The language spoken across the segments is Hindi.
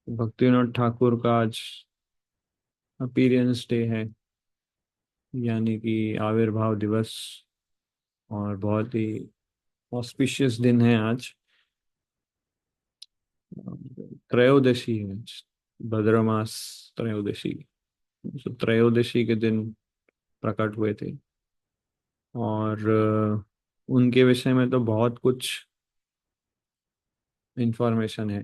भक्तिविनोद ठाकुर का आज अपीयरेंस डे है, यानी कि आविर्भाव दिवस। और बहुत ही ऑस्पिशियस दिन है आज। त्रयोदशी है आज, भद्र त्रयोदशी। तो त्रयोदशी के दिन प्रकट हुए थे। और उनके विषय में तो बहुत कुछ इंफॉर्मेशन है।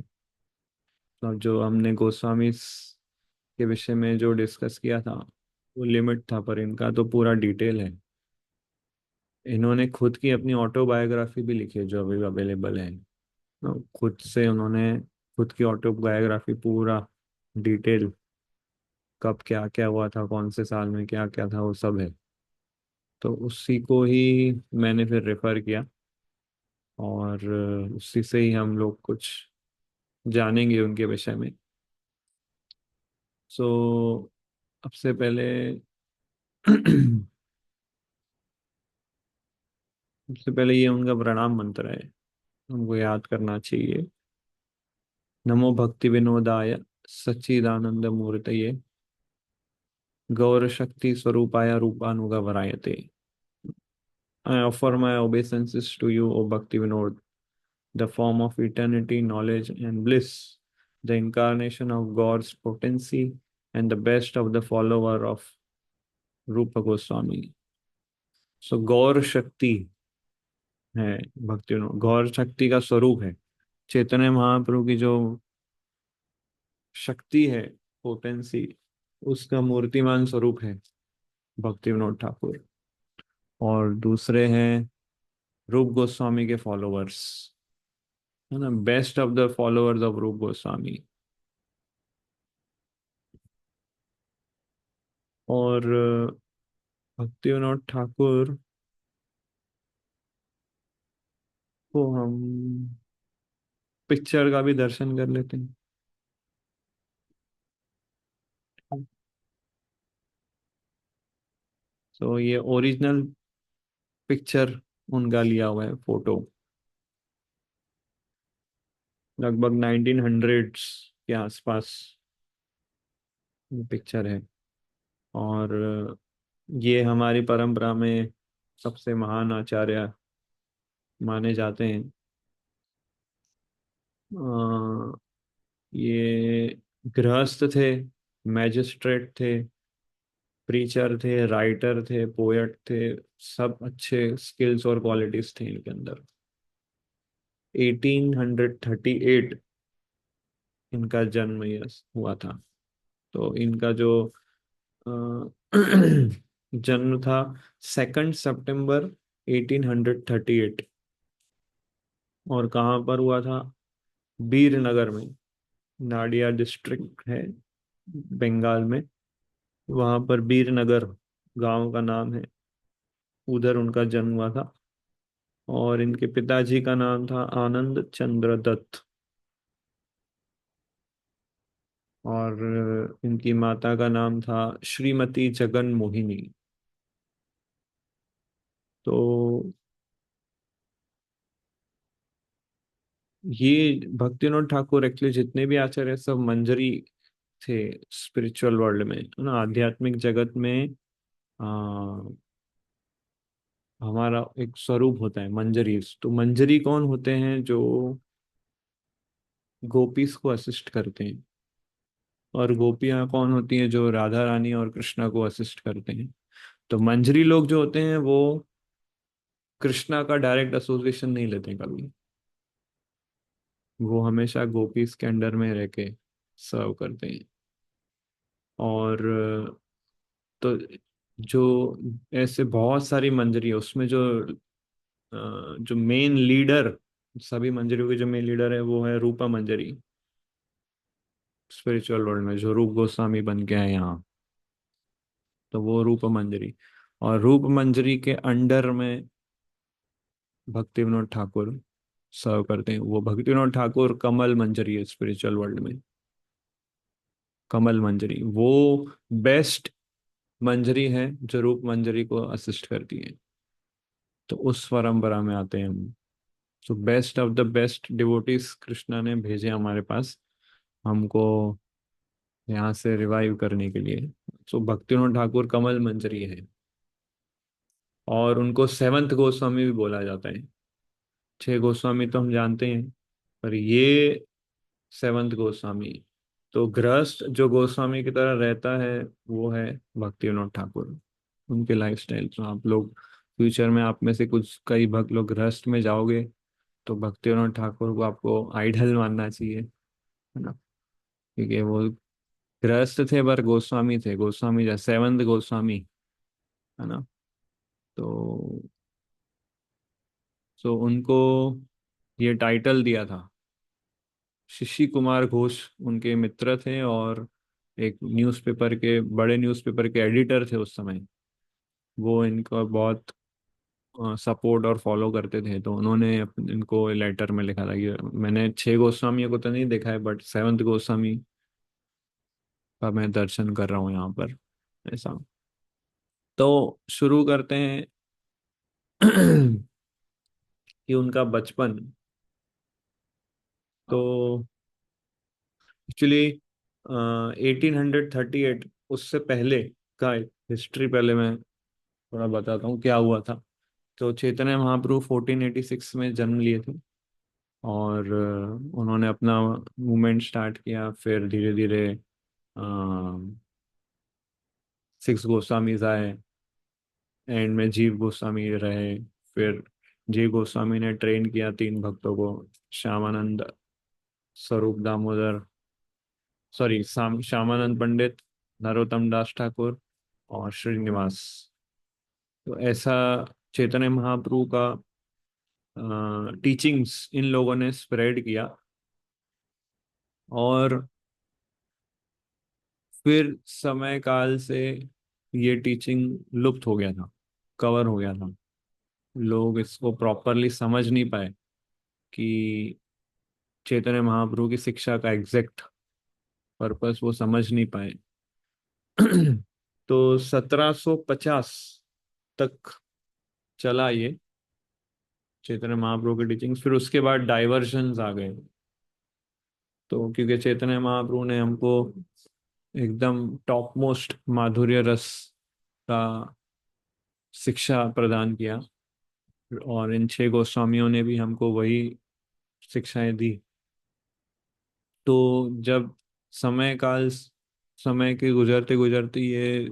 तो जो हमने गोस्वामी के विषय में जो डिस्कस किया था वो लिमिट था, पर इनका तो पूरा डिटेल है। इन्होंने खुद की अपनी ऑटोबायोग्राफी भी लिखी है जो अभी अवेलेबल है। तो खुद से उन्होंने खुद की ऑटोबायोग्राफी पूरा डिटेल, कब क्या क्या हुआ था, कौन से साल में क्या क्या था, वो सब है। तो उसी को ही मैंने फिर रेफर किया। और उसी से ही हम लोग कुछ जानेंगे उनके विषय में। सो सबसे पहले सबसे पहले ये उनका प्रणाम मंत्र है, हमको याद करना चाहिए। नमो भक्ति विनोदाय सच्चिदानंद मूर्तये गौर शक्ति स्वरूपाय रूपानुगवरायते। I offer my obeisances to you, O Bhakti Vinod, the form of eternity, knowledge, and bliss, the incarnation of God's potency, and the best of the follower of Rupa Goswami. So गौर शक्ति है भक्ति विनोद, गौर शक्ति का स्वरूप है। चैतन्य महाप्रभु की जो शक्ति है, पोटेंसी, उसका मूर्तिमान स्वरूप है भक्ति विनोद ठाकुर। और दूसरे हैं रूप गोस्वामी के फॉलोअर्स, है ना, best of the followers of रूप गोस्वामी। और भक्ति विनोद ठाकुर को हम पिक्चर का भी दर्शन कर लेते हैं। तो ये ओरिजिनल पिक्चर उनका लिया हुआ है, फोटो, लगभग 1900s के आसपास पिक्चर है। और ये हमारी परंपरा में सबसे महान आचार्य माने जाते हैं। ये गृहस्थ थे, मैजिस्ट्रेट थे, प्रीचर थे, राइटर थे, पोएट थे। सब अच्छे स्किल्स और क्वालिटीज थे इनके अंदर। 1838 इनका जन्म हुआ था। तो इनका जो अ, जन्म था 2 सितंबर 1838। और कहाँ पर हुआ था? बीरनगर में, नाडिया डिस्ट्रिक्ट है बंगाल में। वहां पर बीरनगर गांव का नाम है, उधर उनका जन्म हुआ था। और इनके पिताजी का नाम था आनंद चंद्र दत्त। और इनकी माता का नाम था श्रीमती जगन मोहिनी। तो ये भक्तिविनोद ठाकुर एक्चुअली जितने भी आचार्य सब मंजरी थे स्पिरिचुअल वर्ल्ड में, है ना, आध्यात्मिक जगत में। आ, हमारा एक स्वरूप होता है मंजरी। तो मंजरी कौन होते हैं? जो गोपीस को असिस्ट करते हैं। और गोपियां कौन होती हैं? जो राधा रानी और कृष्णा को असिस्ट करते हैं। तो मंजरी लोग जो होते हैं वो कृष्णा का डायरेक्ट एसोसिएशन नहीं लेते कभी। वो हमेशा गोपीस के अंडर में रह के सर्व करते हैं। और तो जो ऐसे बहुत सारी मंजरी है उसमें, जो मेन लीडर, सभी मंजरियों के जो मेन लीडर है वो है रूपा मंजरी। स्पिरिचुअल वर्ल्ड में जो रूप गोस्वामी बन के आए यहाँ, तो वो रूप मंजरी। और रूप मंजरी के अंडर में भक्ति विनोद ठाकुर सर्व करते हैं। वो भक्ति विनोद ठाकुर कमल मंजरी है स्पिरिचुअल वर्ल्ड में। कमल मंजरी वो बेस्ट मंजरी है जो रूप मंजरी को असिस्ट करती है। तो उस परंपरा में आते हैं हम। तो best of the best devotees Krishna ने भेजे हमारे पास, हमको यहाँ से रिवाइव करने के लिए। सो भक्तिविनोद ठाकुर कमल मंजरी है, और उनको सेवंथ गोस्वामी भी बोला जाता है। छह गोस्वामी तो हम जानते हैं, पर ये सेवंथ गोस्वामी। तो गृहस्थ जो गोस्वामी की तरह रहता है वो है भक्ति विनोद ठाकुर। उनके लाइफस्टाइल तो आप लोग फ्यूचर में, आप में से कुछ कई भक्त लोग गृहस्थ में जाओगे तो भक्ति विनोद ठाकुर को आपको आइडल मानना चाहिए, है ना। क्योंकि वो गृहस्थ थे पर गोस्वामी थे, गोस्वामी जो सेवंथ गोस्वामी, है ना। तो उनको ये टाइटल दिया था। शिशी कुमार घोष उनके मित्र थे, और एक न्यूज़पेपर के, बड़े न्यूज़पेपर के एडिटर थे उस समय। वो इनको बहुत सपोर्ट और फॉलो करते थे, तो उन्होंने इनको लेटर में लिखा था कि मैंने छह गोस्वामियों को तो नहीं देखा है, बट सेवंथ गोस्वामी का मैं दर्शन कर रहा हूँ यहाँ पर, ऐसा। तो शुरू करते हैं कि उनका बचपन। तो एक्चुअली 1838, उससे पहले का हिस्ट्री पहले मैं थोड़ा बताता हूँ क्या हुआ था। तो चैतन्य महाप्रभु 1486 में जन्म लिए थे, और उन्होंने अपना मूवमेंट स्टार्ट किया। फिर धीरे धीरे सिक्स गोस्वामीज आए, एंड में जीव गोस्वामी रहे। फिर जीव गोस्वामी ने ट्रेन किया तीन भक्तों को, श्यामानंद, स्वरूप दामोदर, सॉरी श्यामानंद पंडित, नरोत्तम दास ठाकुर और श्रीनिवास। तो ऐसा चैतन्य महाप्रभु का टीचिंग्स इन लोगों ने स्प्रेड किया, और फिर समय काल से ये टीचिंग लुप्त हो गया था, कवर हो गया था। लोग इसको प्रॉपरली समझ नहीं पाए कि चैतन्य महाप्रभु की शिक्षा का एग्जैक्ट पर्पस वो समझ नहीं पाए। तो 1750 तक चला ये चैतन्य महाप्रभु की टीचिंग। फिर उसके बाद डाइवर्जन्स आ गए। तो क्योंकि चैतन्य महाप्रभु ने हमको एकदम टॉप मोस्ट माधुर्य रस का शिक्षा प्रदान किया, और इन छह गोस्वामियों ने भी हमको वही शिक्षाएं दी। तो जब समय काल, समय के गुजरते गुजरते ये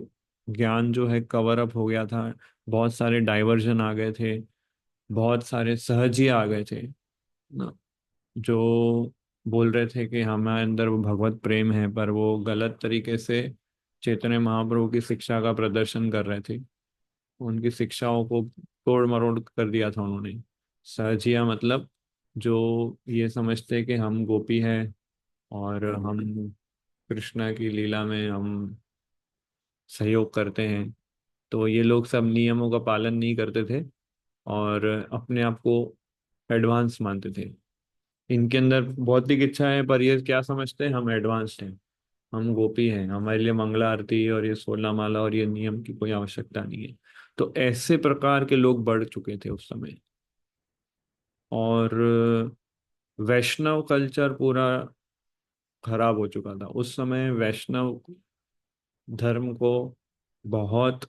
ज्ञान जो है कवर अप हो गया था, बहुत सारे डाइवर्जन आ गए थे, बहुत सारे सहजी आ गए थे ना, जो बोल रहे थे कि हमारे अंदर वो भगवत प्रेम है, पर वो गलत तरीके से चैतन्य महाप्रभु की शिक्षा का प्रदर्शन कर रहे थे। उनकी शिक्षाओं को तोड़ मरोड़ कर दिया था उन्होंने। सहजिया मतलब जो ये समझते कि हम गोपी हैं, और हम कृष्णा की लीला में हम सहयोग करते हैं। तो ये लोग सब नियमों का पालन नहीं करते थे, और अपने आप को एडवांस मानते थे। इनके अंदर बौद्धिक इच्छा है, पर ये क्या समझते हैं, हम एडवांस्ड हैं, हम गोपी हैं, हमारे लिए मंगला आरती और ये 16 माला और ये नियम की कोई आवश्यकता नहीं है। तो ऐसे प्रकार के लोग बढ़ चुके थे उस समय। और वैष्णव कल्चर पूरा खराब हो चुका था उस समय। वैष्णव धर्म को बहुत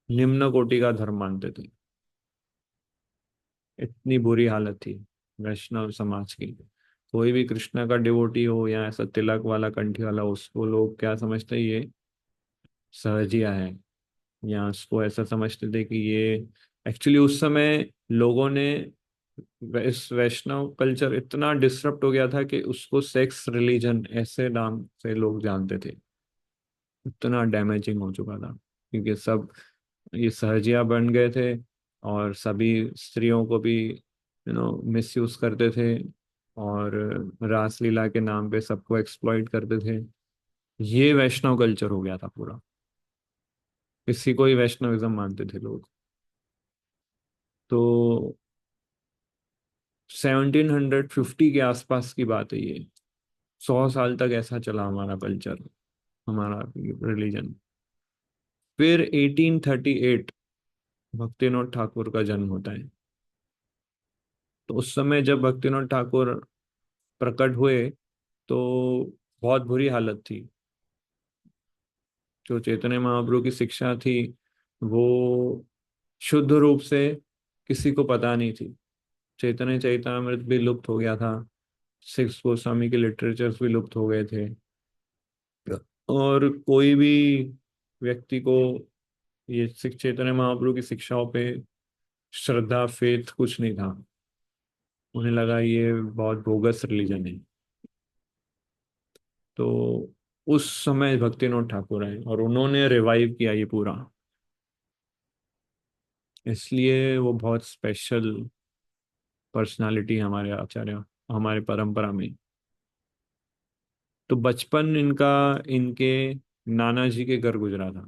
निम्न कोटि का धर्म मानते थे। इतनी बुरी हालत थी वैष्णव समाज की। कोई भी कृष्णा का डिवोटी हो या ऐसा तिलक वाला कंठी वाला, उसको लोग क्या समझते हैं, ये सहजिया है, या उसको ऐसा समझते थे कि ये एक्चुअली उस समय लोगों ने इस वैष्णव कल्चर इतना डिसरप्ट हो गया था कि उसको सेक्स रिलीजन ऐसे नाम से लोग जानते थे। इतना डैमेजिंग हो चुका था, क्योंकि सब ये सहजिया बन गए थे, और सभी स्त्रियों को भी मिसयूज करते थे, और रासलीला के नाम पे सबको एक्सप्लॉइट करते थे। ये वैष्णव कल्चर हो गया था पूरा। इसी को ही वैष्णविज्म मानते थे लोग। तो 1750 के आसपास की बात है ये। 100 साल तक ऐसा चला हमारा कल्चर, हमारा रिलीजन। फिर 1838 भक्तिनाथ ठाकुर का जन्म होता है। तो उस समय जब भक्तिनाथ ठाकुर प्रकट हुए, तो बहुत बुरी हालत थी। जो चैतन्य महाप्रभु की शिक्षा थी वो शुद्ध रूप से किसी को पता नहीं थी। चैतन्य चैतामृत भी लुप्त हो गया था, सिक्स गोस्वामी के लिटरेचर्स भी लुप्त हो गए थे, और कोई भी व्यक्ति को ये चैतन्य महाप्रभु की शिक्षाओं पे श्रद्धा फेथ कुछ नहीं था। उन्हें लगा ये बहुत बोगस रिलीजन है। तो उस समय भक्तिनाथ ठाकुर आए और उन्होंने रिवाइव किया ये पूरा। इसलिए वो बहुत स्पेशल पर्सनालिटी हमारे आचार्य, हमारे परंपरा में। तो बचपन इनका इनके नाना जी के घर गुजरा था।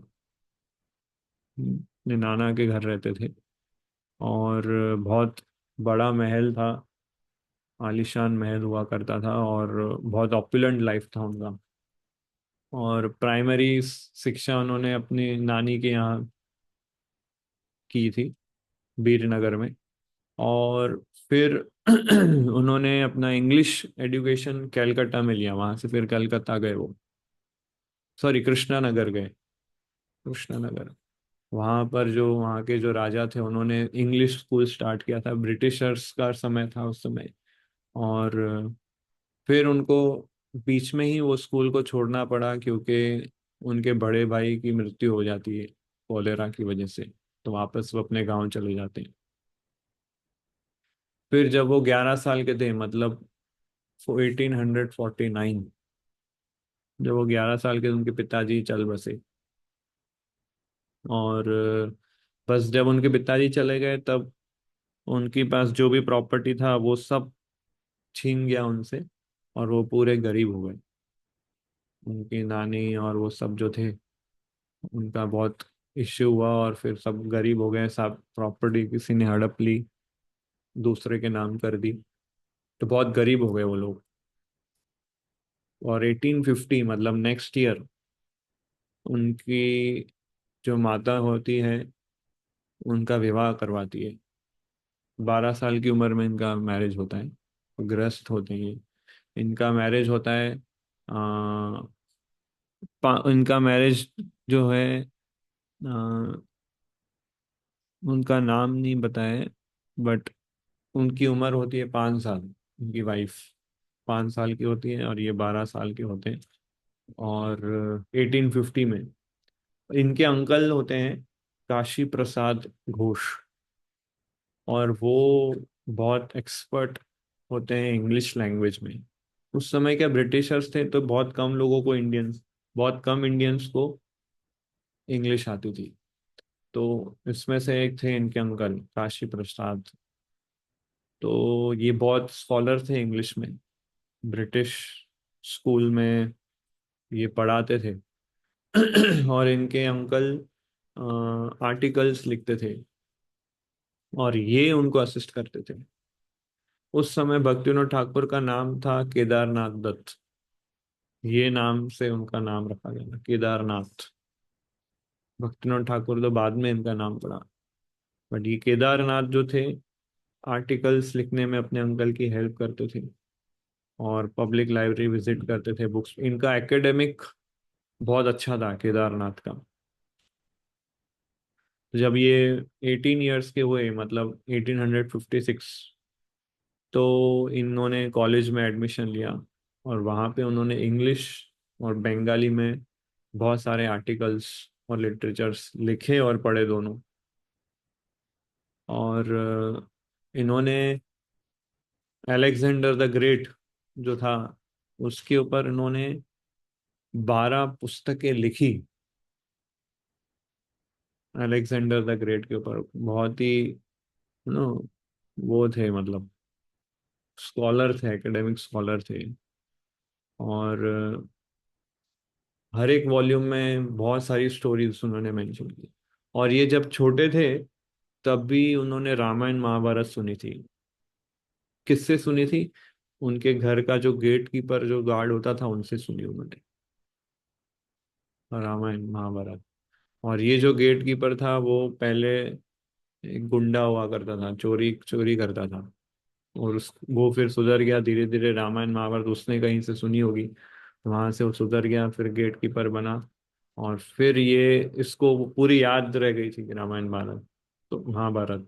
अपने नाना के घर रहते थे, और बहुत बड़ा महल था, आलीशान महल हुआ करता था, और बहुत ऑपुलेंट लाइफ था उनका। और प्राइमरी शिक्षा उन्होंने अपनी नानी के यहाँ की थी, वीरनगर में। और फिर उन्होंने अपना इंग्लिश एजुकेशन कैलकाटा में लिया, वहां से फिर कलकत्ता गए वो, सॉरी कृष्णानगर गए, कृष्णानगर। वहां पर जो वहाँ के जो राजा थे उन्होंने इंग्लिश स्कूल स्टार्ट किया था, ब्रिटिशर्स का समय था उस समय। और फिर उनको बीच में ही वो स्कूल को छोड़ना पड़ा, क्योंकि उनके बड़े भाई की मृत्यु हो जाती है कॉलेरा की वजह से। तो वापस वो अपने गांव चले जाते हैं। फिर जब वो 11 साल के थे, मतलब 1849, जब वो 11 साल के थे, उनके पिताजी चल बसे। और बस जब उनके पिताजी चले गए तब उनके पास जो भी प्रॉपर्टी था वो सब छीन गया उनसे, और वो पूरे गरीब हो गए। उनकी नानी और वो सब जो थे, उनका बहुत इश्यू हुआ, और फिर सब गरीब हो गए, सब प्रॉपर्टी किसी ने हड़प ली, दूसरे के नाम कर दी। तो बहुत गरीब हो गए वो लोग। और 1850 मतलब नेक्स्ट ईयर उनकी जो माता होती है उनका विवाह करवाती है। 12 साल की उम्र में इनका मैरिज होता है, गृहस्थ होते हैं ये। इनका मैरिज होता है, इनका मैरिज जो है, आ, उनका नाम नहीं बताए, बट उनकी उम्र होती है 5 साल। उनकी वाइफ 5 साल की होती है और ये 12 साल के होते हैं। और 1850 में इनके अंकल होते हैं काशी प्रसाद घोष, और वो बहुत एक्सपर्ट होते हैं इंग्लिश लैंग्वेज में। उस समय क्या ब्रिटिशर्स थे, तो बहुत कम इंडियंस को इंग्लिश आती थी। तो इसमें से एक थे इनके अंकल काशी प्रसाद। तो ये बहुत स्कॉलर थे इंग्लिश में, ब्रिटिश स्कूल में ये पढ़ाते थे। और इनके अंकल आर्टिकल्स लिखते थे, और ये उनको असिस्ट करते थे। उस समय भक्तिविनोद ठाकुर का नाम था केदारनाथ दत्त। ये नाम से उनका नाम रखा गया था, केदारनाथ। भक्तिविनोद ठाकुर तो बाद में इनका नाम पड़ा। बट ये केदारनाथ जो थे, आर्टिकल्स लिखने में अपने अंकल की हेल्प करते थे, और पब्लिक लाइब्रेरी विजिट करते थे, बुक्स। इनका एकेडमिक बहुत अच्छा था केदारनाथ का। तो जब ये 18 ईयर्स के हुए, मतलब 1856, तो इन्होंने कॉलेज में एडमिशन लिया, और वहाँ पे उन्होंने इंग्लिश और बंगाली में बहुत सारे आर्टिकल्स और लिटरेचर्स लिखे और पढ़े दोनों। और इन्होंने अलेक्जेंडर द ग्रेट जो था उसके ऊपर इन्होंने 12 पुस्तकें लिखी। अलेक्जेंडर द ग्रेट के ऊपर बहुत ही नो वो थे, मतलब स्कॉलर थे, एकेडमिक स्कॉलर थे। और हर एक वॉल्यूम में बहुत सारी स्टोरीज उन्होंने मेंशन की। और ये जब छोटे थे तब भी उन्होंने रामायण महाभारत सुनी थी। किससे सुनी थी? उनके घर का जो गेट कीपर जो गार्ड होता था उनसे सुनी उन्होंने रामायण महाभारत। और ये जो गेट कीपर था वो पहले एक गुंडा हुआ करता था, चोरी चोरी करता था। और वो फिर सुधर गया धीरे धीरे, रामायण महाभारत उसने कहीं से सुनी होगी, वहां से वो सुधर गया, फिर गेट कीपर बना। और फिर ये इसको पूरी याद रह गई थी कि रामायण भारत, तो महाभारत।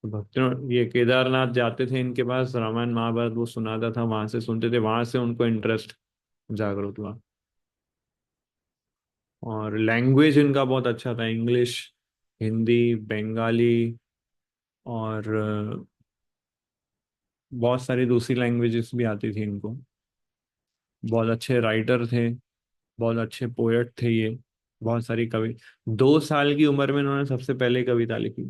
तो भक्तों ये केदारनाथ जाते थे, इनके पास रामायण महाभारत वो सुनाता था, वहां से सुनते थे, वहां से उनको इंटरेस्ट जागरूक हुआ। और लैंग्वेज इनका बहुत अच्छा था, इंग्लिश, हिंदी, बंगाली, और बहुत सारी दूसरी लैंग्वेजेस भी आती थी इनको। बहुत अच्छे राइटर थे, बहुत अच्छे पोएट थे ये। बहुत सारी कवि, 2 साल की उम्र में इन्होंने सबसे पहले कविता लिखी।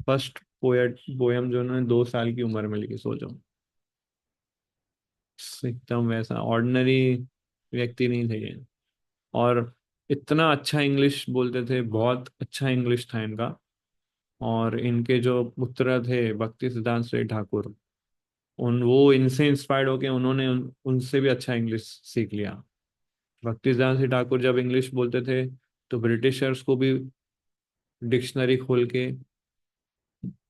फर्स्ट पोएट पोयम जो उन्होंने 2 साल की उम्र में लिखी, सोचो। एकदम वैसा ऑर्डिनरी व्यक्ति नहीं थे ये। और इतना अच्छा इंग्लिश बोलते थे, बहुत अच्छा इंग्लिश था इनका। और इनके जो पुत्र थे भक्ति सिद्धांत श्री ठाकुर, उन वो इनसे इंस्पायर्ड होके उन्होंने उनसे भी अच्छा इंग्लिश सीख लिया। भक्ति सिद्धांत श्री ठाकुर जब इंग्लिश बोलते थे तो ब्रिटिशर्स को भी डिक्शनरी खोल के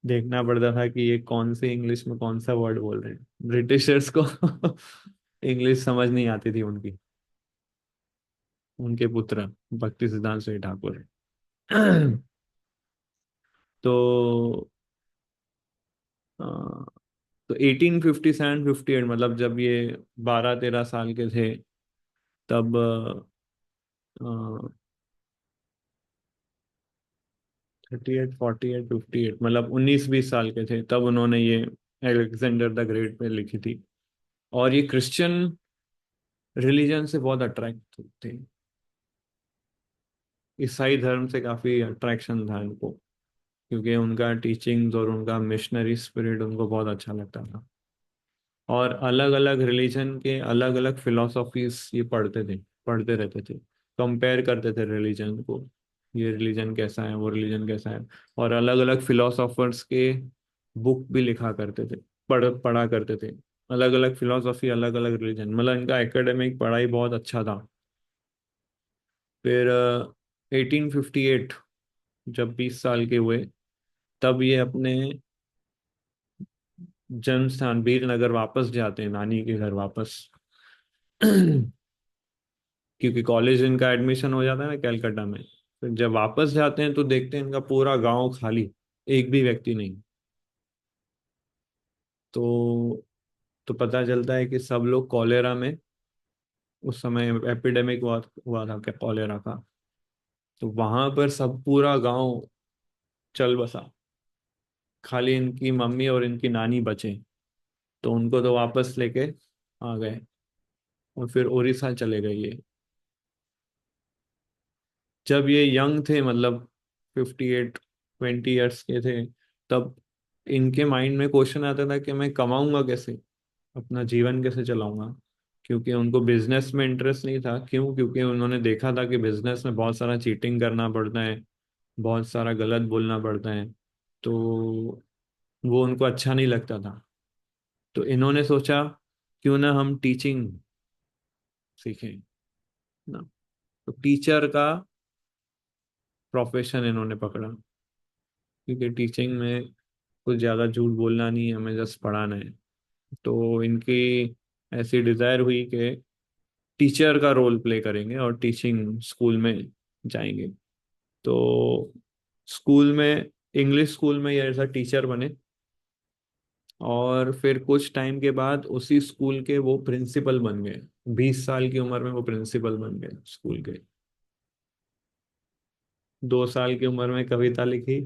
देखना पड़ता था कि ये कौन से इंग्लिश में कौन सा वर्ड बोल रहे हैं। ब्रिटिशर्स को इंग्लिश समझ नहीं आती थी उनकी। उनके पुत्र भक्ति सिद्धांत श्री ठाकुर। तो अ, तो 1857-58, मतलब जब ये 12-13 साल के थे, तब 38-48-58, मतलब 19-20 साल के थे तब उन्होंने ये अलेक्जेंडर द ग्रेट पे लिखी थी। और ये क्रिश्चियन रिलीजन से बहुत अट्रैक्ट थे, ईसाई धर्म से काफी अट्रैक्शन था इनको, क्योंकि उनका टीचिंग्स और उनका मिशनरी स्पिरिट उनको बहुत अच्छा लगता था। और अलग अलग रिलीजन के अलग अलग फिलोसॉफीज ये पढ़ते थे, पढ़ते रहते थे, कंपेयर करते थे रिलीजन को, ये रिलीजन कैसा है, वो रिलीजन कैसा है। और अलग अलग फिलोसोफर्स के बुक भी लिखा करते थे, पढ़ा करते थे। अलग अलग फिलोसॉफी, अलग अलग रिलीजन, मतलब इनका एकेडमिक पढ़ाई बहुत अच्छा था। फिर 1858, जब 20 साल के हुए, तब ये अपने जन्म स्थान वीरनगर वापस जाते हैं, नानी के घर वापस। क्योंकि कॉलेज इनका एडमिशन हो जाता है ना कैलकाटा में। फिर जब वापस जाते हैं तो देखते हैं इनका पूरा गांव खाली, एक भी व्यक्ति नहीं। तो तो पता चलता है कि सब लोग कॉलेरा में, उस समय एपिडेमिक हुआ हुआ था क्या कॉलेरा का। तो वहां पर सब पूरा गांव चल बसा, खाली इनकी मम्मी और इनकी नानी बचे। तो उनको तो वापस लेके आ गए, और फिर उड़ीसा चले गए ये। जब ये यंग थे, मतलब 20 ईयर्स के थे, तब इनके माइंड में क्वेश्चन आता था कि मैं कमाऊंगा कैसे, अपना जीवन कैसे चलाऊंगा। क्योंकि उनको बिजनेस में इंटरेस्ट नहीं था। क्यों? क्योंकि उन्होंने देखा था कि बिजनेस में बहुत सारा चीटिंग करना पड़ता है, बहुत सारा गलत बोलना पड़ता है। तो वो उनको अच्छा नहीं लगता था। तो इन्होंने सोचा क्यों ना हम टीचिंग सीखें ना। तो टीचर का प्रोफेशन इन्होंने पकड़ा, क्योंकि टीचिंग में कुछ ज़्यादा झूठ बोलना नहीं है, हमें जस्ट पढ़ाना है। तो इनकी ऐसी डिज़ायर हुई कि टीचर का रोल प्ले करेंगे और टीचिंग स्कूल में जाएंगे। तो स्कूल में, इंग्लिश स्कूल में ये ऐसा टीचर बने। और फिर कुछ टाइम के बाद उसी स्कूल के वो प्रिंसिपल बन गए। 20 साल की उम्र में वो प्रिंसिपल बन गए स्कूल के। 2 साल की उम्र में कविता लिखी,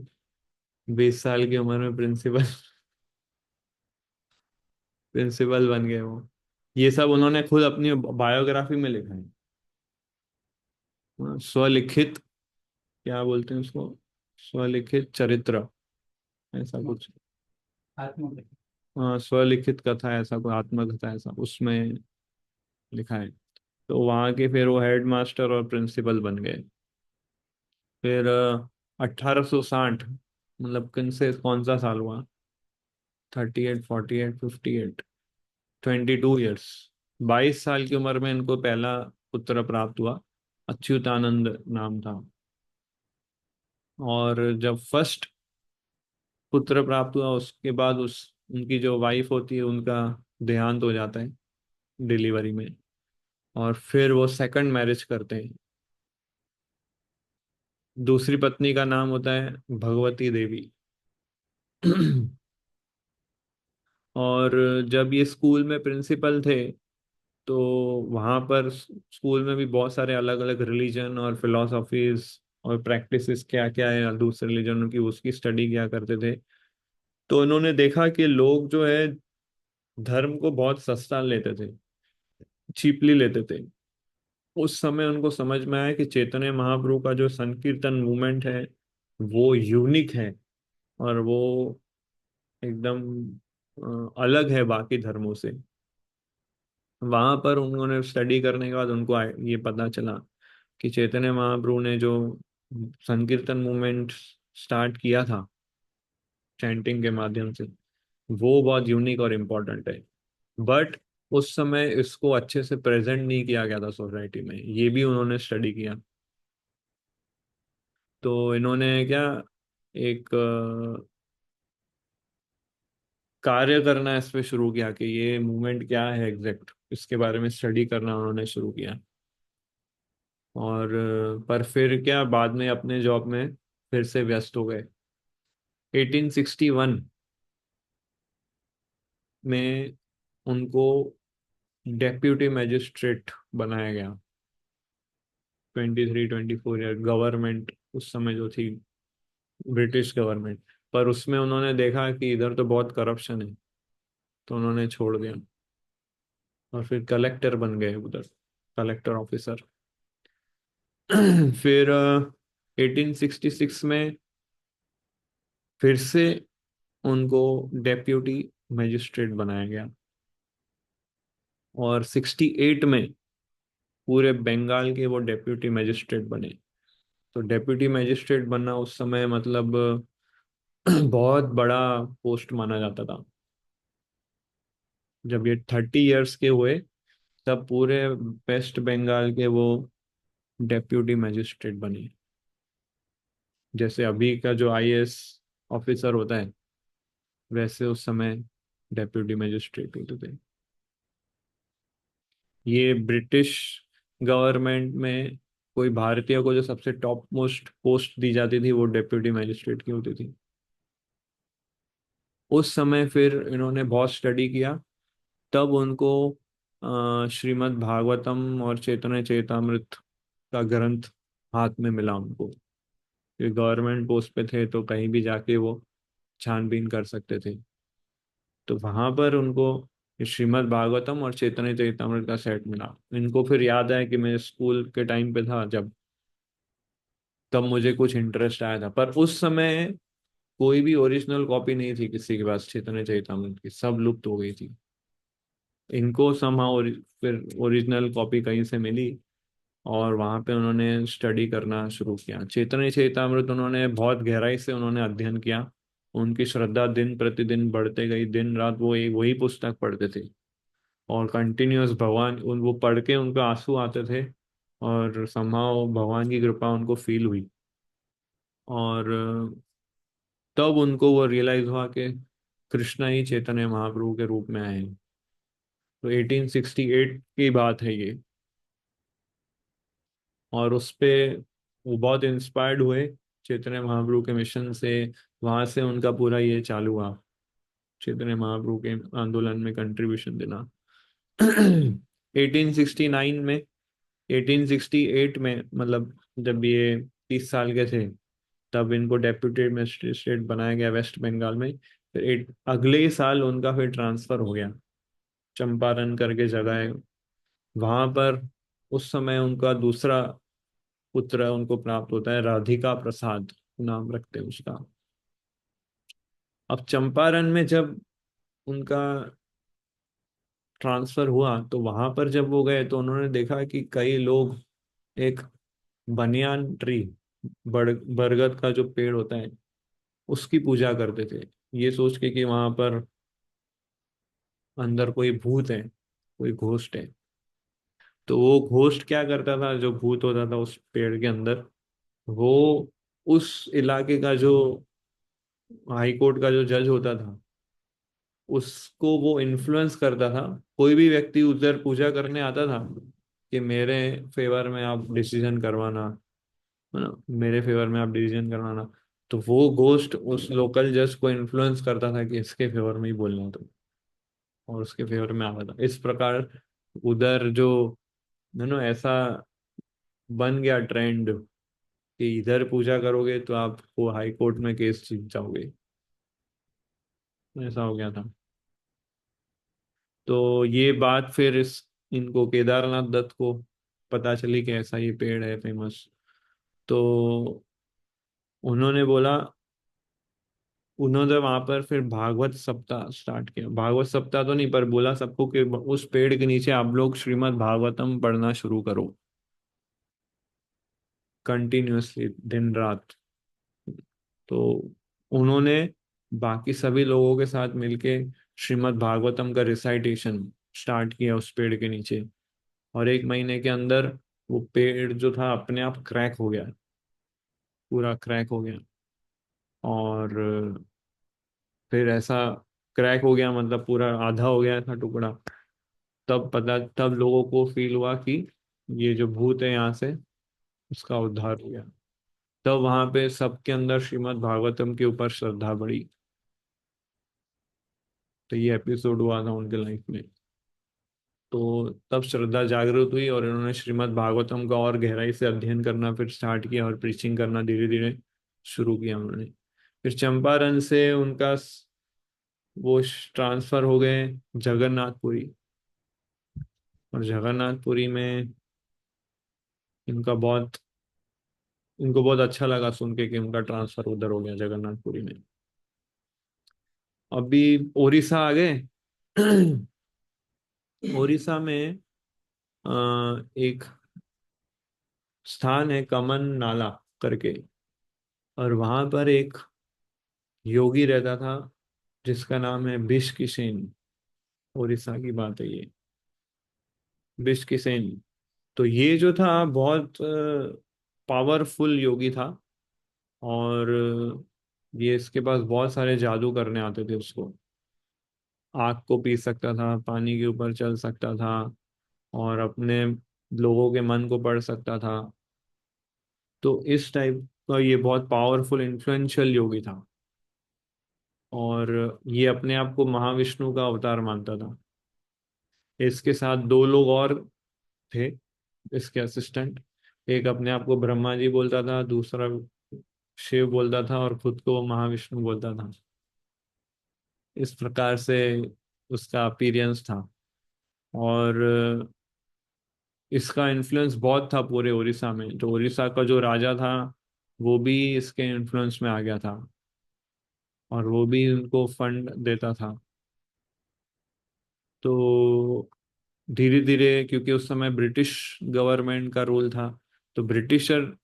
20 साल की उम्र में प्रिंसिपल, प्रिंसिपल बन गए वो। ये सब उन्होंने खुद अपनी बायोग्राफी में लिखा है। हाँ, स्वलिखित, क्या बोलते हैं उसको, स्वलिखित चरित्र, ऐसा कुछ। हाँ, स्वलिखित कथा, ऐसा कोई आत्मकथा ऐसा उसमें लिखा है। तो वहाँ के फिर वो हेड मास्टर और प्रिंसिपल बन गए। फिर 1860, मतलब किन से कौन सा साल हुआ, 38, 48, 58, 22 ईयर्स, 22 साल की उम्र में इनको पहला पुत्र प्राप्त हुआ। अच्युतानंद नाम था। और जब फर्स्ट पुत्र प्राप्त हुआ, उसके बाद उस उनकी जो वाइफ होती है उनका देहांत हो जाता है डिलीवरी में। और फिर वो सेकंड मैरिज करते हैं। दूसरी पत्नी का नाम होता है भगवती देवी। और जब ये स्कूल में प्रिंसिपल थे, तो वहाँ पर स्कूल में भी बहुत सारे अलग अलग रिलीजन और फिलोसॉफीज और प्रैक्टिसेस क्या क्या है दूसरे रिलीजनों की, उसकी स्टडी किया करते थे। तो उन्होंने देखा कि लोग जो है धर्म को बहुत सस्ता लेते थे, चीपली लेते थे। उस समय उनको समझ में आया कि चैतन्य महाप्रभु का जो संकीर्तन मूवमेंट है वो यूनिक है, और वो एकदम अलग है बाकी धर्मों से। वहां पर उन्होंने स्टडी करने के बाद उनको ये पता चला कि चैतन्य महाप्रभु ने जो संकीर्तन मूवमेंट स्टार्ट किया था चैंटिंग के माध्यम से, वो बहुत यूनिक और इम्पोर्टेंट है। बट उस समय इसको अच्छे से प्रेजेंट नहीं किया गया था सोसाइटी में, ये भी उन्होंने स्टडी किया। तो इन्होंने क्या, एक कार्य करना इस पे शुरू किया कि ये मूवमेंट क्या है एग्जैक्ट, इसके बारे में स्टडी करना उन्होंने शुरू किया। और पर फिर क्या, बाद में अपने जॉब में फिर से व्यस्त हो गए। 1861 में उनको डेप्यूटी मैजिस्ट्रेट बनाया गया। 23-24 ईयर गवर्नमेंट उस समय जो थी, ब्रिटिश गवर्नमेंट। पर उसमें उन्होंने देखा कि इधर तो बहुत करप्शन है, तो उन्होंने छोड़ दिया और फिर कलेक्टर बन गए उधर, कलेक्टर ऑफिसर। फिर 1866 में फिर से उनको डेप्यूटी मैजिस्ट्रेट बनाया गया। और 68 में पूरे बंगाल के वो डेप्यूटी मैजिस्ट्रेट बने। तो डेप्यूटी मैजिस्ट्रेट बनना उस समय मतलब बहुत बड़ा पोस्ट माना जाता था। जब ये 30 इयर्स के हुए, तब पूरे वेस्ट बंगाल के वो डेप्यूटी मैजिस्ट्रेट बने। जैसे अभी का जो आईएएस ऑफिसर होता है, वैसे उस समय डेप्यूटी मैजिस्ट्रेट होते थे। ये ब्रिटिश गवर्नमेंट में कोई भारतीय को जो सबसे टॉप मोस्ट पोस्ट दी जाती थी वो डेप्यूटी मैजिस्ट्रेट की होती थी। उस समय फिर इन्होंने बहुत स्टडी किया, तब उनको श्रीमद् भागवतम और चैतन्य चैतामृत का ग्रंथ हाथ में मिला उनको। ये गवर्नमेंट पोस्ट पे थे तो कहीं भी जाके वो छानबीन कर सकते थे। तो वहां पर उनको ये श्रीमद् भागवतम और चैतन्य चैतामृत का सेट मिला। इनको फिर याद आया कि मैं स्कूल के टाइम पे था जब, तब मुझे कुछ इंटरेस्ट आया था। पर उस समय कोई भी ओरिजिनल कॉपी नहीं थी किसी के पास चैतन्य चैतामृत की, सब लुप्त हो गई थी। इनको समहाउ फिर ओरिजिनल कॉपी कहीं से मिली, और वहां पे उन्होंने स्टडी करना शुरू किया। चैतन्य चैतामृत उन्होंने बहुत गहराई से उन्होंने अध्ययन किया। उनकी श्रद्धा दिन प्रतिदिन बढ़ते गई, दिन रात वो एक वही पुस्तक पढ़ते थे, और कंटिन्यूअस भगवान वो पढ़ के उनको आंसू आते थे। और समहाउ भगवान की कृपा उनको फील हुई। और तब उनको वो रियलाइज हुआ कि कृष्णा ही चैतन्य महाप्रभु के रूप में आए हैं। तो 1868 की बात है ये। और उस पे वो बहुत इंस्पायर्ड हुए चैतन्य महाप्रभु के मिशन से। वहां से उनका पूरा ये चालू हुआ, चैतन्य महाप्रभु के आंदोलन में कंट्रीब्यूशन देना। 1869 में, 1868 में मतलब जब ये 30 साल के थे, तब इनको डेप्यूटी मजिस्ट्रेट बनाया गया वेस्ट बंगाल में। फिर अगले ही साल उनका फिर ट्रांसफर हो गया, चंपारण करके जगह है वहां पर। उस समय उनका दूसरा पुत्र उनको प्राप्त होता है, राधिका प्रसाद नाम रखते हैं उसका। अब चंपारण में जब उनका ट्रांसफर हुआ, तो वहां पर जब वो गए तो उन्होंने देखा कि कई लोग एक बनियान ट्री, बरगद का जो पेड़ होता है, उसकी पूजा करते थे, ये सोच के कि वहां पर अंदर कोई भूत है, कोई घोस्ट है। तो वो घोस्ट क्या करता था, जो भूत होता था उस पेड़ के अंदर, वो उस इलाके का जो हाई कोर्ट का जो जज होता था, उसको वो इन्फ्लुएंस करता था। कोई भी व्यक्ति उधर पूजा करने आता था कि मेरे फेवर में आप डिसीजन करवाना, है ना, मेरे फेवर में आप डिसीजन करवाना। तो वो घोस्ट उस लोकल जज को इन्फ्लुएंस करता था कि इसके फेवर में ही बोलना है तो, और उसके फेवर में आता था। इस प्रकार उधर जो ऐसा बन गया ट्रेंड कि इधर पूजा करोगे तो आपको हाई कोर्ट में केस जीत जाओगे, ऐसा हो गया था। तो ये बात फिर इस इनको केदारनाथ दत्त को पता चली कि ऐसा ये पेड़ है फेमस। तो उन्होंने बोला, उन्होंने वहां पर फिर भागवत सप्ताह स्टार्ट किया। भागवत सप्ताह तो नहीं, पर बोला सबको कि उस पेड़ के नीचे आप लोग श्रीमद् भागवतम पढ़ना शुरू करो, कंटिन्यूअसली, दिन रात। तो उन्होंने बाकी सभी लोगों के साथ मिलके श्रीमद् भागवतम का रिसाइटेशन स्टार्ट किया उस पेड़ के नीचे। और 1 महीने के अंदर वो पेड़ जो था अपने आप क्रैक हो गया, पूरा क्रैक हो गया। और फिर ऐसा क्रैक हो गया मतलब पूरा आधा हो गया था टुकड़ा। तब लोगों को फील हुआ कि ये जो भूत है यहाँ से, उसका उद्धार हो गया। तब वहां पे सबके अंदर श्रीमद् भागवतम के ऊपर श्रद्धा बढ़ी। तो ये एपिसोड हुआ था उनके लाइफ में। तो तब श्रद्धा जागृत हुई और इन्होंने श्रीमद् भागवतम का और गहराई से अध्ययन करना फिर स्टार्ट किया, और प्रीचिंग करना धीरे धीरे शुरू किया उन्होंने। फिर चंपारण से उनका वो ट्रांसफर हो गए जगन्नाथपुरी। और जगन्नाथपुरी में इनका बहुत इनको बहुत अच्छा लगा सुन के कि उनका ट्रांसफर उधर हो गया जगन्नाथपुरी में। अभी उड़ीसा आ गए। उड़ीसा में एक स्थान है कमन नाला करके, और वहां पर एक योगी रहता था जिसका नाम है बिश किसेन। उड़ीसा की बात है ये, बिश किसेन। तो ये जो था बहुत पावरफुल योगी था। और ये इसके पास बहुत सारे जादू करने आते थे उसको। आग को पी सकता था, पानी के ऊपर चल सकता था, और अपने लोगों के मन को पढ़ सकता था। तो इस टाइप का ये बहुत पावरफुल इन्फ्लुएंशियल योगी था। और ये अपने आप को महाविष्णु का अवतार मानता था। इसके साथ 2 लोग और थे, इसके असिस्टेंट। एक अपने आप को ब्रह्मा जी बोलता था, दूसरा शिव बोलता था, और खुद को वो महाविष्णु बोलता था। इस प्रकार से उसका अपीयरेंस था। और इसका इन्फ्लुएंस बहुत था पूरे उड़ीसा में। जो उड़ीसा का जो राजा था वो भी इसके इन्फ्लुएंस में आ गया था, और वो भी उनको फंड देता था। तो धीरे धीरे, क्योंकि उस समय ब्रिटिश गवर्नमेंट का रूल था, तो ब्रिटिशर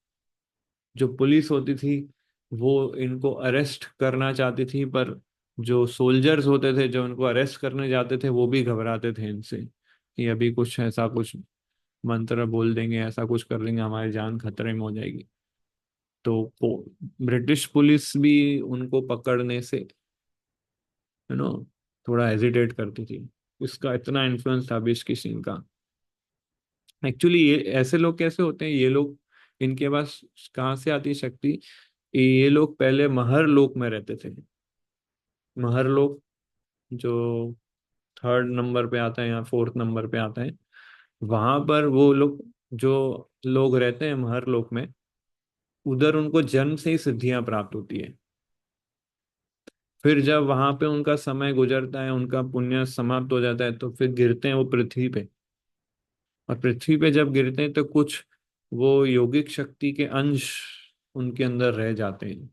जो पुलिस होती थी वो इनको अरेस्ट करना चाहती थी। पर जो सोल्जर्स होते थे जो इनको अरेस्ट करने जाते थे वो भी घबराते थे इनसे, कि अभी कुछ ऐसा कुछ मंत्र बोल देंगे, ऐसा कुछ कर देंगे, हमारी जान खतरे में हो जाएगी। तो ब्रिटिश पुलिस भी उनको पकड़ने से थोड़ा हेजिटेट करती थी। इसका इतना इन्फ्लुएंस था बिस्किट सिंह का। एक्चुअली ये ऐसे लोग कैसे होते हैं, ये लोग, इनके पास कहाँ से आती शक्ति? ये लोग पहले महर लोक में रहते थे। महर लोक जो 3rd नंबर पे आता है या 4th नंबर पे आता है, वहां पर वो लोग, जो लोग रहते हैं महर लोक में, उधर उनको जन्म से ही सिद्धियां प्राप्त होती है। फिर जब वहां पे उनका समय गुजरता है, उनका पुण्य समाप्त हो जाता है, तो फिर गिरते हैं वो पृथ्वी पे। और पृथ्वी पे जब गिरते हैं तो कुछ वो योगिक शक्ति के अंश उनके अंदर रह जाते हैं।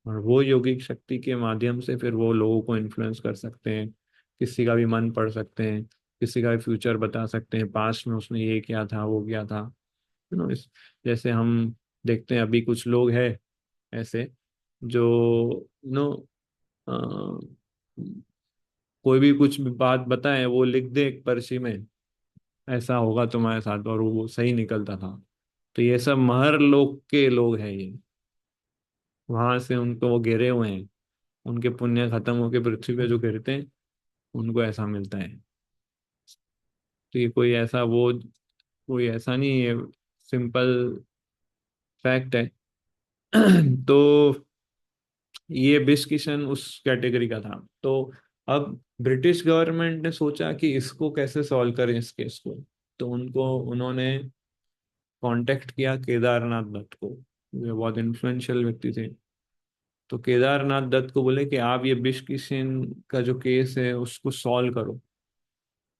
और वो योगिक शक्ति के माध्यम से फिर वो लोगों को इन्फ्लुएंस कर सकते हैं, किसी का भी मन पढ़ सकते हैं, किसी का भी फ्यूचर बता सकते हैं, पास्ट में उसने ये किया था वो किया था। इस जैसे हम देखते हैं अभी कुछ लोग हैं ऐसे जो नो कोई भी कुछ भी बात बताए वो लिख दे एक पर्ची में, ऐसा होगा तुम्हारे साथ, और वो सही निकलता था। तो ये सब महर लोक के लोग हैं ये। वहां से उनको वो गिरे हुए हैं, उनके पुण्य खत्म होके पृथ्वी पे जो गिरते हैं उनको ऐसा मिलता है। तो ये कोई ऐसा वो कोई ऐसा नहीं है, सिंपल फैक्ट है। तो ये बिश किशन उस कैटेगरी का था। तो अब ब्रिटिश गवर्नमेंट ने सोचा कि इसको कैसे सॉल्व करें इस केस को। तो उन्होंने कांटेक्ट किया केदारनाथ दत्त को, जो बहुत इन्फ्लुएंशियल व्यक्ति थे। तो केदारनाथ दत्त को बोले कि आप ये बिश किशन का जो केस है उसको सॉल्व करो।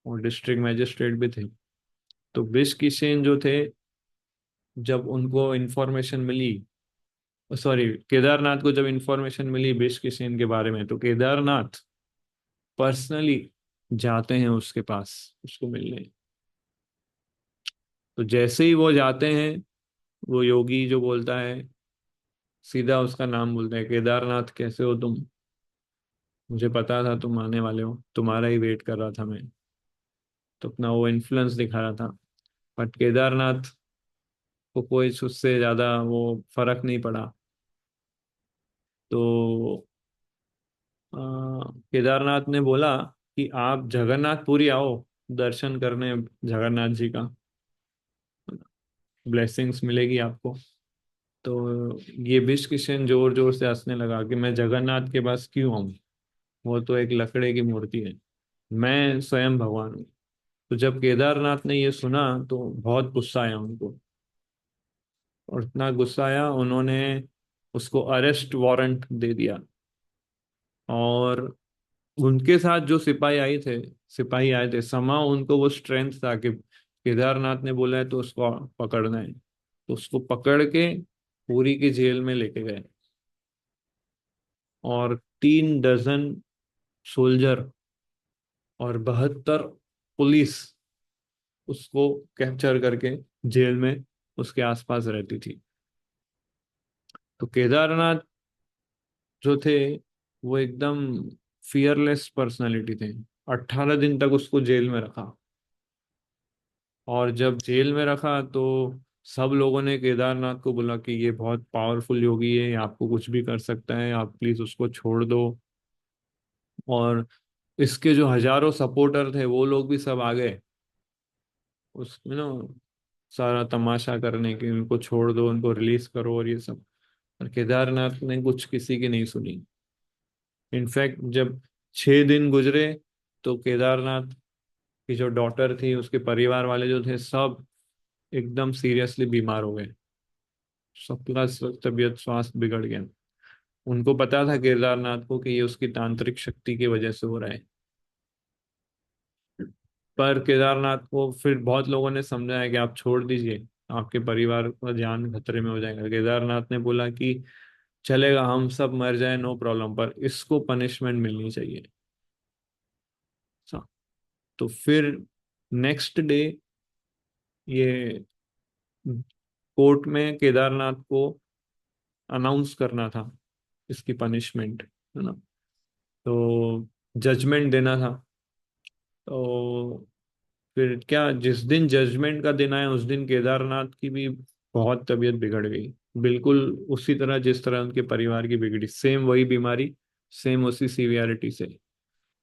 और डिस्ट्रिक्ट मैजिस्ट्रेट भी थे। तो बिश किशन जो थे, जब उनको इंफॉर्मेशन मिली, सॉरी, केदारनाथ को जब इंफॉर्मेशन मिली बिश किशन के बारे में, तो केदारनाथ पर्सनली जाते हैं उसके पास उसको मिलने। तो जैसे ही वो जाते हैं, वो योगी जो बोलता है, सीधा उसका नाम बोलते हैं, केदारनाथ कैसे हो तुम, मुझे पता था तुम आने वाले हो, तुम्हारा ही वेट कर रहा था मैं। तो अपना वो इन्फ्लुएंस दिखा रहा था। बट केदारनाथ को कोई उससे ज्यादा वो फर्क नहीं पड़ा। तो अ, केदारनाथ ने बोला कि आप जगन्नाथपुरी आओ दर्शन करने, जगन्नाथ जी का ब्लेसिंग्स मिलेगी आपको। तो ये बिश किशन जोर जोर से हंसने लगा कि मैं जगन्नाथ के पास क्यों आऊं, वो तो एक लकड़े की मूर्ति है, मैं स्वयं भगवान हूँ। तो जब केदारनाथ ने ये सुना तो बहुत गुस्सा आया उनको। और इतना गुस्सा आया, उन्होंने उसको अरेस्ट वारंट दे दिया। और उनके साथ जो सिपाही आए थे, समा उनको वो स्ट्रेंथ था कि केदारनाथ ने बोला है तो उसको पकड़ना है। तो उसको पकड़ के पूरी की जेल में लेके गए। और 3 डजन सोल्जर और 72 पुलिस उसको कैप्चर करके जेल में उसके आसपास रहती थी। तो केदारनाथ जो थे, वो एकदम फियरलेस पर्सनालिटी थे। 18 दिन तक उसको जेल में रखा। और जब जेल में रखा तो सब लोगों ने केदारनाथ को बोला कि ये बहुत पावरफुल योगी है, ये आपको कुछ भी कर सकता है, आप प्लीज उसको छोड़ दो। और इसके जो हजारों सपोर्टर थे वो लोग भी सब आ गए उसमें ना, सारा तमाशा करने की, उनको छोड़ दो, उनको रिलीज करो और ये सब। और केदारनाथ ने कुछ किसी की नहीं सुनी। इनफैक्ट जब 6 दिन गुजरे, तो केदारनाथ की जो डॉटर थी, उसके परिवार वाले जो थे, सब एकदम सीरियसली बीमार हो गए। सबका तबीयत स्वास्थ्य बिगड़ गया। उनको पता था केदारनाथ को कि ये उसकी तांत्रिक शक्ति की वजह से हो रहा है। पर केदारनाथ को फिर बहुत लोगों ने समझाया कि आप छोड़ दीजिए, आपके परिवार का जान खतरे में हो जाएगा। केदारनाथ ने बोला कि चलेगा, हम सब मर जाए, नो प्रॉब्लम, पर इसको पनिशमेंट मिलनी चाहिए। सा- तो फिर नेक्स्ट डे ये कोर्ट में केदारनाथ को अनाउंस करना था इसकी पनिशमेंट, है ना। तो जजमेंट देना था। तो फिर क्या, जिस दिन जजमेंट का दिन आया उस दिन केदारनाथ की भी बहुत तबीयत बिगड़ गई। बिल्कुल उसी तरह जिस तरह उनके परिवार की बिगड़ी, सेम वही बीमारी, सेम उसी सीवियरिटी से।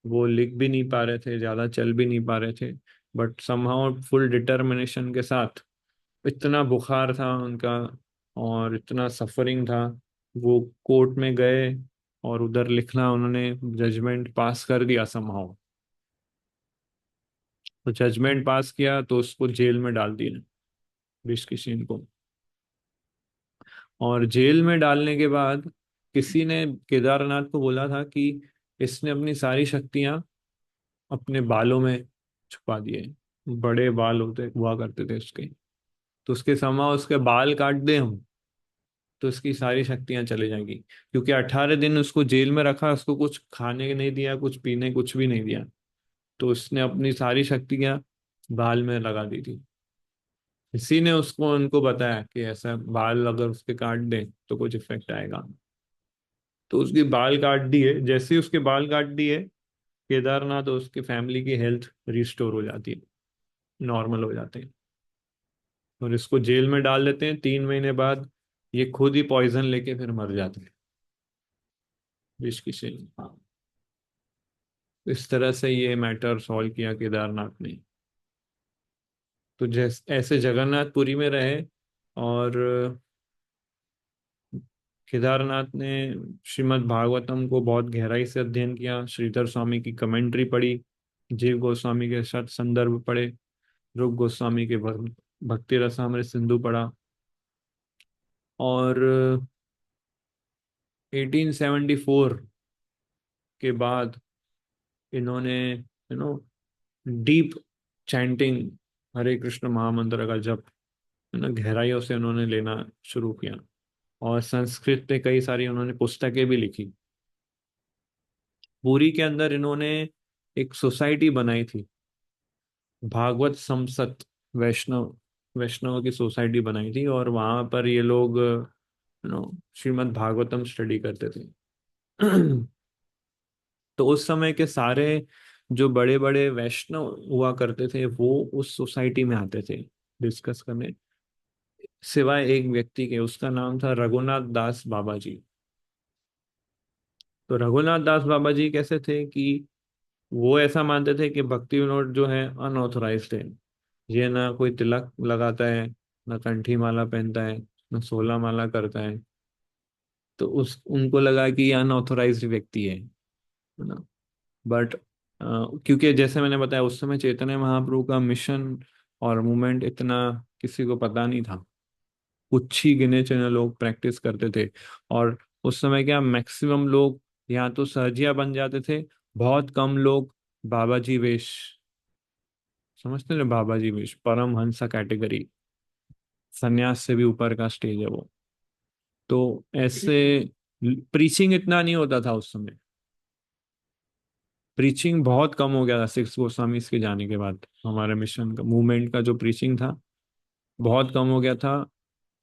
वो लिख भी नहीं पा रहे थे, ज्यादा चल भी नहीं पा रहे थे। बट समहाउ फुल डिटर्मिनेशन के साथ, इतना बुखार था उनका और इतना सफरिंग था, वो कोर्ट में गए और उधर लिखना, उन्होंने जजमेंट पास कर दिया समहाउ। तो जजमेंट पास किया तो उसको जेल में डाल दिया, विश किशन को। और जेल में डालने के बाद किसी ने केदारनाथ को बोला था कि इसने अपनी सारी शक्तियां अपने बालों में छुपा दिए। बड़े बाल होते हुआ करते थे उसके। तो उसके समा उसके बाल काट दे हम, तो उसकी सारी शक्तियां चली जाएंगी। क्योंकि 18 दिन उसको जेल में रखा, उसको कुछ खाने के नहीं दिया, कुछ पीने कुछ भी नहीं दिया। तो उसने अपनी सारी शक्तियां बाल में लगा दी थी। इसी ने उसको उनको बताया कि ऐसा बाल अगर उसके काट दें तो कुछ इफेक्ट आएगा। तो उसके बाल काट दिए। जैसे ही उसके बाल काट दिए, केदारनाथ और उसकी फैमिली की हेल्थ रिस्टोर हो जाती है, नॉर्मल हो जाते हैं। और इसको जेल में डाल देते हैं। 3 महीने बाद ये खुद ही पॉइजन लेके फिर मर जाते हैं, विष की शेल। हाँ, इस तरह से ये मैटर सॉल्व किया केदारनाथ ने। तो जैसे ऐसे जगन्नाथपुरी में रहे, और केदारनाथ ने श्रीमद् भागवतम को बहुत गहराई से अध्ययन किया, श्रीधर स्वामी की कमेंट्री पढ़ी, जीव गोस्वामी के साथ संदर्भ पढ़े, रूप गोस्वामी के भक्ति रसामृत सिंधु पढ़ा, और 1874 के बाद इन्होंने डीप चैंटिंग, हरे कृष्ण महामंत्र का जप गहराइयों से उन्होंने लेना शुरू किया। और संस्कृत पे कई सारी उन्होंने पुस्तकें भी लिखी। पुरी के अंदर इन्होंने एक सोसाइटी बनाई थी, भागवत संसत, वैष्णव वैष्णव की सोसाइटी बनाई थी, और वहां पर ये लोग श्रीमद् भागवतम स्टडी करते थे। तो उस समय के सारे जो बड़े बड़े वैष्णव हुआ करते थे वो उस सोसाइटी में आते थे डिस्कस करने, सिवाय एक व्यक्ति के, उसका नाम था रघुनाथ दास बाबा जी। तो रघुनाथ दास बाबा जी कैसे थे कि वो ऐसा मानते थे कि भक्ति विनोद जो है अनऑथोराइज्ड है, ये ना कोई तिलक लगाता है, ना कंठी माला पहनता है, ना सोला माला करता है। तो उस उनको लगा कि ये अनऑथोराइज्ड व्यक्ति है ना। बट क्योंकि जैसे मैंने बताया उस समय चैतन्य महाप्रभु का मिशन और मूवमेंट इतना किसी को पता नहीं था, कुछ ही गिने चुने लोग प्रैक्टिस करते थे। और उस समय क्या मैक्सिमम लोग यहाँ तो सहजिया बन जाते थे, बहुत कम लोग बाबा जी वेश, समझते थे बाबा जी वेश, परम हंसा कैटेगरी, सन्यास से भी ऊपर का स्टेज है वो। तो ऐसे प्रीचिंग इतना नहीं होता था उस समय, प्रीचिंग बहुत कम हो गया था सिक्स गोस्वामी के जाने के बाद, हमारे मिशन का मूवमेंट का जो प्रीचिंग था बहुत कम हो गया था।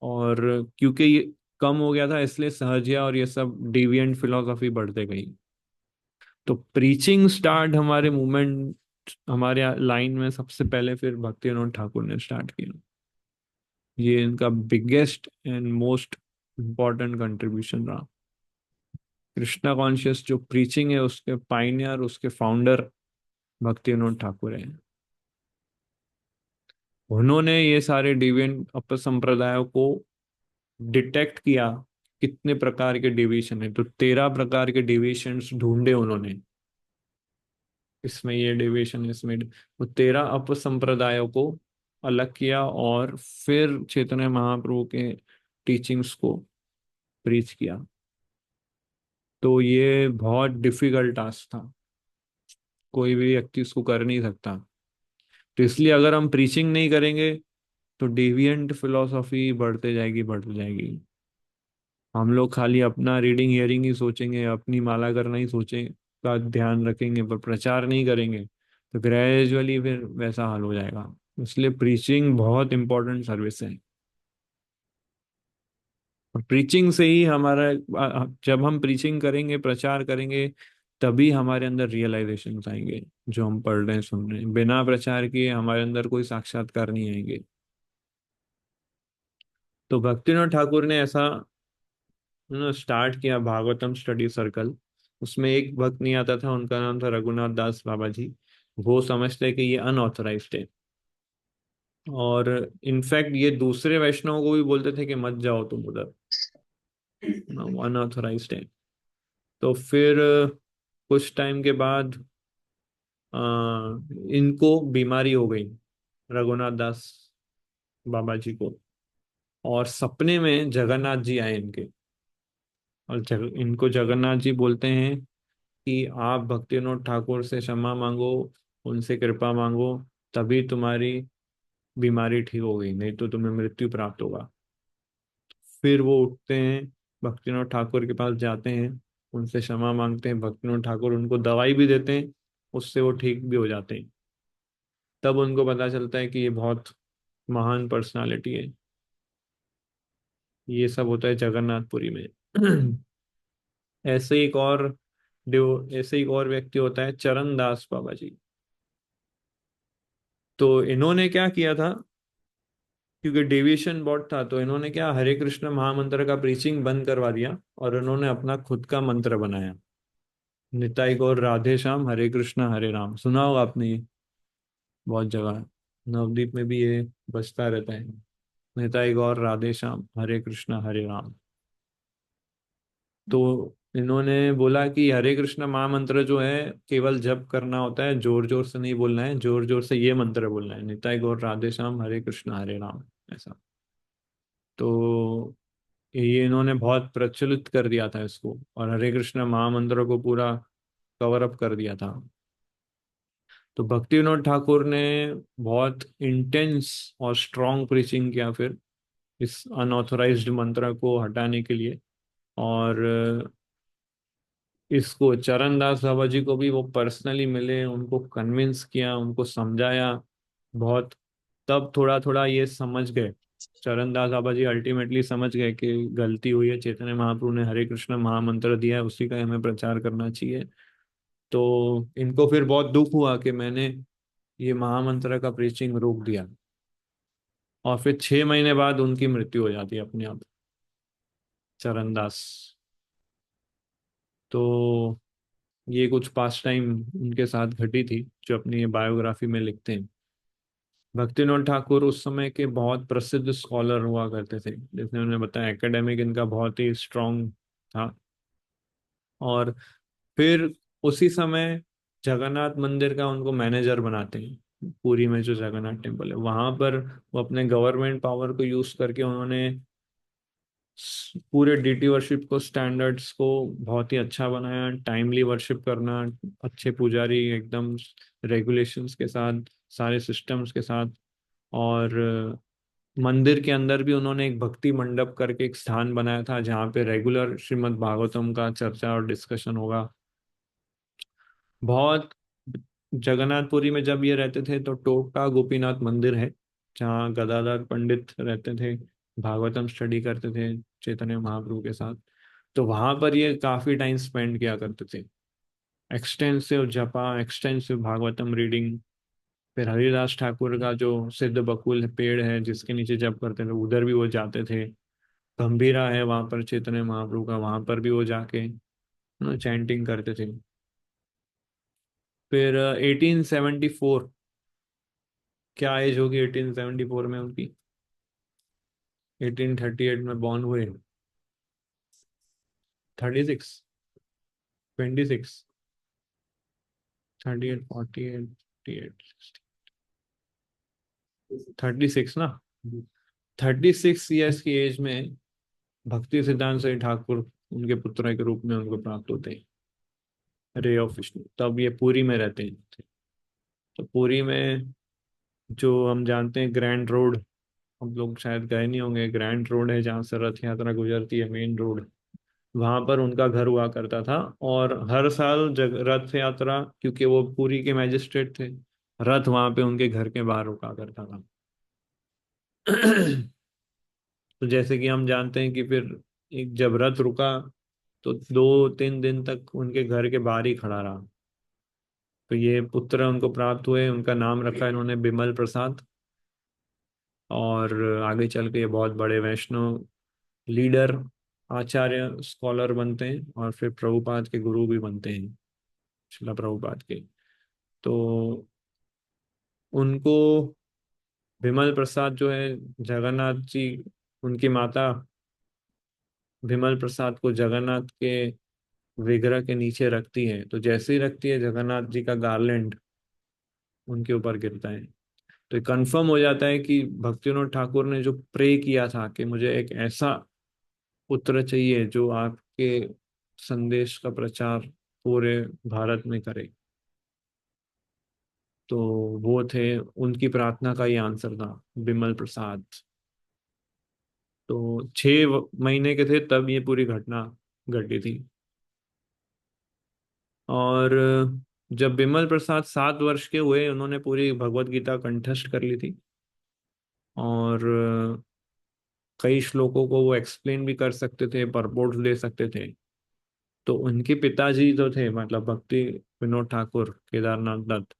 और क्योंकि ये कम हो गया था इसलिए सहजिया और ये सब डिविएंट फिलोसफी बढ़ते गई। तो प्रीचिंग स्टार्ट हमारे मूवमेंट, हमारे लाइन में सबसे पहले फिर भक्ति विनोद ठाकुर ने स्टार्ट किया। ये इनका biggest and most important contribution रहा। कृष्णा कॉन्शियस जो प्रीचिंग है उसके पाइनियर, उसके फाउंडर भक्ति विनोद ठाकुर हैं। उन्होंने ये सारे डिविएंट अपसंप्रदायों को डिटेक्ट किया, कितने प्रकार के डिविएशन है, तो 13 प्रकार के डिविएशंस ढूंढे उन्होंने, इसमें ये डिविएशन, इसमें वो 13 अपसंप्रदायों को अलग किया, और फिर चैतन्य महाप्रभु के टीचिंग्स को प्रीच किया। तो ये बहुत डिफिकल्ट टास्क था, कोई भी व्यक्ति इसको कर नहीं सकता। तो इसलिए अगर हम प्रीचिंग नहीं करेंगे तो डेविएंट फिलोसॉफी बढ़ते जाएगी, बढ़ते जाएगी। हम लोग खाली अपना रीडिंग हियरिंग ही सोचेंगे, अपनी माला करना ही सोचें का ध्यान रखेंगे, पर प्रचार नहीं करेंगे तो ग्रेजुअली फिर वैसा हाल हो जाएगा। इसलिए प्रीचिंग बहुत इंपॉर्टेंट सर्विस है। और प्रीचिंग से ही हमारा, जब हम प्रीचिंग करेंगे, प्रचार करेंगे, तभी हमारे अंदर रियलाइजेशन आएंगे। जो हम पढ़ रहे हैं, सुन रहे हैं, बिना प्रचार किए हमारे अंदर कोई साक्षात्कार नहीं आएंगे। तो भक्तिनाथ ठाकुर ने ऐसा स्टार्ट किया भागवतम स्टडी सर्कल। उसमें एक भक्त नहीं आता था, उनका नाम था रघुनाथ दास बाबा जी। वो समझते कि ये अनऑथराइज्ड है, और इनफैक्ट ये दूसरे वैष्णव को भी बोलते थे कि मत जाओ तुम उधर, अनऑथराइज्ड है। तो फिर कुछ टाइम के बाद अ, इनको बीमारी हो गई, रघुनाथ दास बाबा जी को। और सपने में जगन्नाथ जी आए इनके, और इनको जगन्नाथ जी बोलते हैं कि आप भक्तिविनोद ठाकुर से क्षमा मांगो, उनसे कृपा मांगो, तभी तुम्हारी बीमारी ठीक होगी, नहीं तो तुम्हें मृत्यु प्राप्त होगा। फिर वो उठते हैं, भक्तिविनोद ठाकुर के पास जाते हैं, उनसे क्षमा मांगते हैं, भक्तिविनोद ठाकुर उनको दवाई भी देते हैं, उससे वो ठीक भी हो जाते हैं। तब उनको पता चलता है कि ये बहुत महान पर्सनालिटी है। ये सब होता है जगन्नाथपुरी में। ऐसे एक और ऐसे एक और व्यक्ति होता है चरण दास बाबा जी। तो इन्होंने क्या किया था, क्योंकि डेविएशन बहुत था, तो इन्होंने क्या, हरे कृष्ण महामंत्र का प्रीचिंग बंद करवा दिया, और इन्होंने अपना खुद का मंत्र बनाया, निताई गौर राधे श्याम हरे कृष्ण हरे राम। सुना होगा आपने ये बहुत जगह। नवदीप में भी ये बजता रहता है, निताई गौर राधे श्याम हरे कृष्णा हरे राम। तो इन्होंने बोला कि हरे कृष्ण महामंत्र जो है केवल जप करना होता है, जोर जोर से नहीं बोलना है, जोर जोर से ये मंत्र बोलना है, निताई गौर राधे श्याम हरे कृष्ण हरे राम, ऐसा। तो ये इन्होंने बहुत प्रचलित कर दिया था इसको, और हरे कृष्ण महामंत्र को पूरा कवर अप कर दिया था। तो भक्ति विनोद ठाकुर ने बहुत इंटेंस और स्ट्रॉन्ग प्रीचिंग किया फिर इस अनऑथराइज्ड मंत्र को हटाने के लिए। और इसको चरण दास बाबा जी को भी वो पर्सनली मिले, उनको कन्विंस किया, उनको समझाया बहुत। तब थोड़ा थोड़ा ये समझ गए, चरण दास बाबा जी अल्टीमेटली समझ गए कि गलती हुई है, चैतन्य महाप्रभु ने हरे कृष्ण महामंत्र दिया है, उसी का हमें प्रचार करना चाहिए। तो इनको फिर बहुत दुख हुआ कि मैंने ये महामंत्र का प्रीचिंग रोक दिया। और फिर 6 महीने बाद उनकी मृत्यु हो जाती है अपने आप, चरण दास। तो ये कुछ पास टाइम उनके साथ घटी थी जो अपनी बायोग्राफी में लिखते हैं। भक्तिनाथ ठाकुर उस समय के बहुत प्रसिद्ध स्कॉलर हुआ करते थे, जैसे उन्होंने बताया एकेडमिक इनका बहुत ही स्ट्रांग था। और फिर उसी समय जगन्नाथ मंदिर का उनको मैनेजर बनाते हैं, पुरी में जो जगन्नाथ टेम्पल है वहां पर। वो अपने गवर्नमेंट पावर को यूज करके उन्होंने पूरे डीटी वर्शिप को, स्टैंडर्ड्स को बहुत ही अच्छा बनाया, टाइमली वर्शिप करना, अच्छे पुजारी एकदम रेगुलेशंस के साथ, सारे सिस्टम्स के साथ। और मंदिर के अंदर भी उन्होंने एक भक्ति मंडप करके एक स्थान बनाया था जहाँ पे रेगुलर श्रीमद् भागवतम का चर्चा और डिस्कशन होगा। बहुत। जगन्नाथपुरी में जब ये रहते थे तो टोटा गोपीनाथ मंदिर है जहाँ गदाधर पंडित रहते थे, भागवतम स्टडी करते थे चैतन्य महाप्रभु के साथ। तो वहां पर ये काफी टाइम स्पेंड किया करते थे, एक्सटेंसिव जपा, एक्सटेंसिव भागवतम रीडिंग। फिर हरिदास ठाकुर का जो सिद्ध बकुल पेड़ है जिसके नीचे जप करते थे, उधर भी वो जाते थे। गंभीरा है वहां पर चैतन्य महाप्रभु का, वहां पर भी वो जाके चैंटिंग करते थे। फिर 1874, क्या एज होगी 1874 में उनकी? 1838 में बॉर्न हुए। 36, 26, 38, 48, 36 ना। 36 ईयर्स की एज में भक्ति सिद्धांत साई ठाकुर उनके पुत्र के रूप में उनको प्राप्त होते हैं, रे ऑफ विष्णु। तब ये पुरी में रहते हैं। तो पुरी में जो हम जानते हैं ग्रैंड रोड, हम लोग शायद गए नहीं होंगे, ग्रैंड रोड है जहाँ से रथ यात्रा गुजरती है, मेन रोड। वहां पर उनका घर हुआ करता था। और हर साल रथ यात्रा, क्योंकि वो पुरी के मैजिस्ट्रेट थे, रथ वहां पे उनके घर के बाहर रुका करता था। तो जैसे कि हम जानते हैं कि फिर एक जब रथ रुका तो 2-3 दिन तक उनके घर के बाहर ही खड़ा रहा। तो ये पुत्र उनको प्राप्त हुए, उनका नाम रखा इन्होंने बिमल प्रसाद। और आगे चल के ये बहुत बड़े वैष्णव लीडर, आचार्य, स्कॉलर बनते हैं, और फिर प्रभुपाद के गुरु भी बनते हैं, शिला प्रभुपाद के। तो उनको विमल प्रसाद जो है, जगन्नाथ जी, उनकी माता विमल प्रसाद को जगन्नाथ के विग्रह के नीचे रखती है, तो जैसे ही रखती है जगन्नाथ जी का गार्लैंड उनके ऊपर गिरता है। तो कंफर्म हो जाता है कि भक्तिविनोद ठाकुर ने जो प्रे किया था कि मुझे एक ऐसा पुत्र चाहिए जो आपके संदेश का प्रचार पूरे भारत में करे, तो वो थे, उनकी प्रार्थना का ही आंसर था बिमल प्रसाद। तो 6 महीने के थे तब ये पूरी घटना घटी थी। और जब बिमल प्रसाद 7 वर्ष के हुए, उन्होंने पूरी भगवत गीता कंठस्थ कर ली थी। और कई श्लोकों को वो एक्सप्लेन भी कर सकते थे, परपोर्ट दे सकते थे। तो उनके पिताजी जो थे, मतलब भक्ति विनोद ठाकुर केदारनाथ दत्त,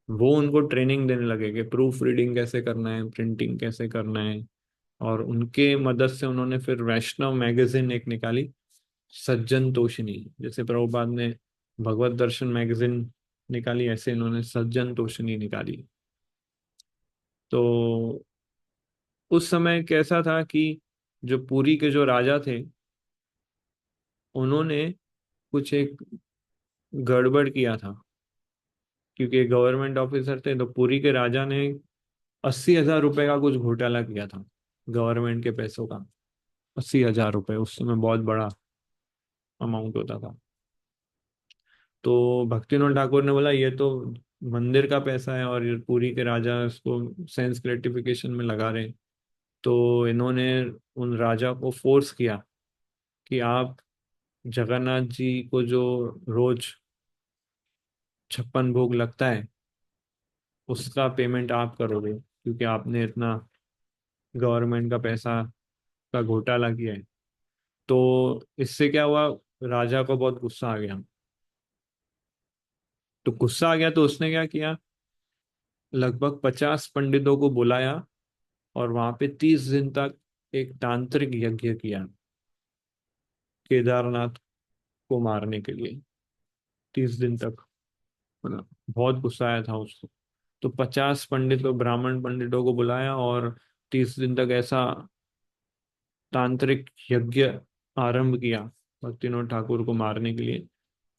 वो उनको ट्रेनिंग देने लगे कि प्रूफ रीडिंग कैसे करना है, प्रिंटिंग कैसे करना है। और उनके मदद से उन्होंने फिर वैष्णव मैगजीन एक निकाली, सज्जन तोषिनी। जैसे प्रभुपाद ने भगवत दर्शन मैगजीन निकाली, ऐसे इन्होंने सज्जन तोषिनी निकाली। तो उस समय कैसा था कि जो पुरी के जो राजा थे, उन्होंने कुछ एक गड़बड़ किया था, क्योंकि गवर्नमेंट ऑफिसर थे। तो पुरी के राजा ने 80,000 रुपए का कुछ घोटाला किया था, गवर्नमेंट के पैसों का। 80,000 रुपए उस समय बहुत बड़ा अमाउंट होता था। तो भक्तिनाथ ठाकुर ने बोला ये तो मंदिर का पैसा है और ये पुरी के राजा इसको सेंस ग्रेटिफिकेशन में लगा रहे हैं। तो इन्होंने उन राजा को फोर्स किया कि आप जगन्नाथ जी को जो रोज 56 भोग लगता है, उसका पेमेंट आप करोगे, क्योंकि आपने इतना गवर्नमेंट का पैसा का घोटाला किया है। तो इससे क्या हुआ, राजा को बहुत गुस्सा आ गया। तो गुस्सा आ गया तो उसने क्या किया, लगभग 50 पंडितों को बुलाया और वहां पे 30 दिन तक एक तांत्रिक यज्ञ किया केदारनाथ को मारने के लिए। 30 दिन तक, मतलब बहुत गुस्सा आया था उसको। तो 50 पंडितों, ब्राह्मण पंडितों को बुलाया और 30 दिन तक ऐसा तांत्रिक यज्ञ आरंभ किया भक्तिनाथ ठाकुर को मारने के लिए।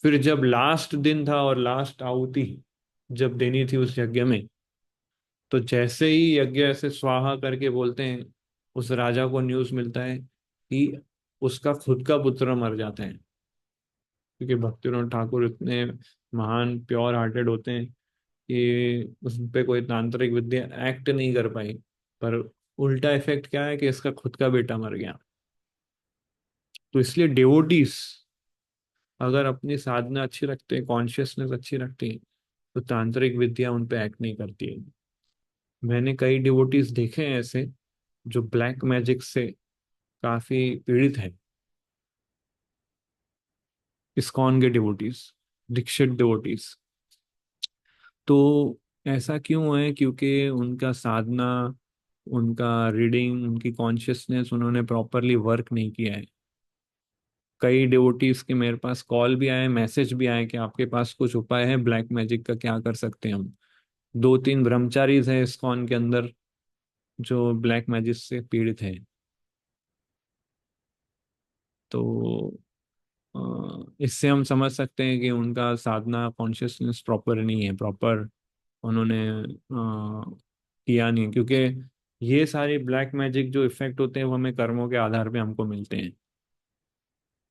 फिर जब लास्ट दिन था और लास्ट आहुति जब देनी थी उस यज्ञ में, तो जैसे ही यज्ञ ऐसे स्वाहा करके बोलते हैं, उस राजा को न्यूज़ मिलता है कि उसका खुद का पुत्र मर जाते हैं। क्योंकि भक्तिनाथ ठाकुर इतने महान प्योर हार्टेड होते हैं कि उस पे कोई तांत्रिक विद्या एक्ट नहीं कर पाई। पर उल्टा इफेक्ट क्या है कि इसका खुद का बेटा मर गया। तो इसलिए डिवोटीज अगर अपनी साधना अच्छी रखते हैं, कॉन्शियसनेस अच्छी रखती हैं, तो तांत्रिक विद्या उन पे एक्ट नहीं करती है। मैंने कई डिवोटीज देखे हैं ऐसे, जो ब्लैक मैजिक से काफी पीड़ित है। इस्कॉन के डिवोटीज, दीक्षित डिवोटीज। तो ऐसा क्यों है, क्योंकि उनका साधना, उनका रीडिंग, उनकी कॉन्शियसनेस उन्होंने प्रॉपरली वर्क नहीं किया है। कई डिवोटीज के मेरे पास कॉल भी आए, मैसेज भी आए कि आपके पास कुछ उपाय है ब्लैक मैजिक का, क्या कर सकते हैं हम। 2-3 ब्रह्मचारीज हैं इस्कॉन के अंदर जो ब्लैक मैजिक से पीड़ित हैं। तो इससे हम समझ सकते हैं कि उनका साधना कॉन्शियसनेस प्रॉपर नहीं है, प्रॉपर उन्होंने किया नहीं है। क्योंकि ये सारे ब्लैक मैजिक जो इफेक्ट होते हैं वो हमें कर्मों के आधार पे हमको मिलते हैं,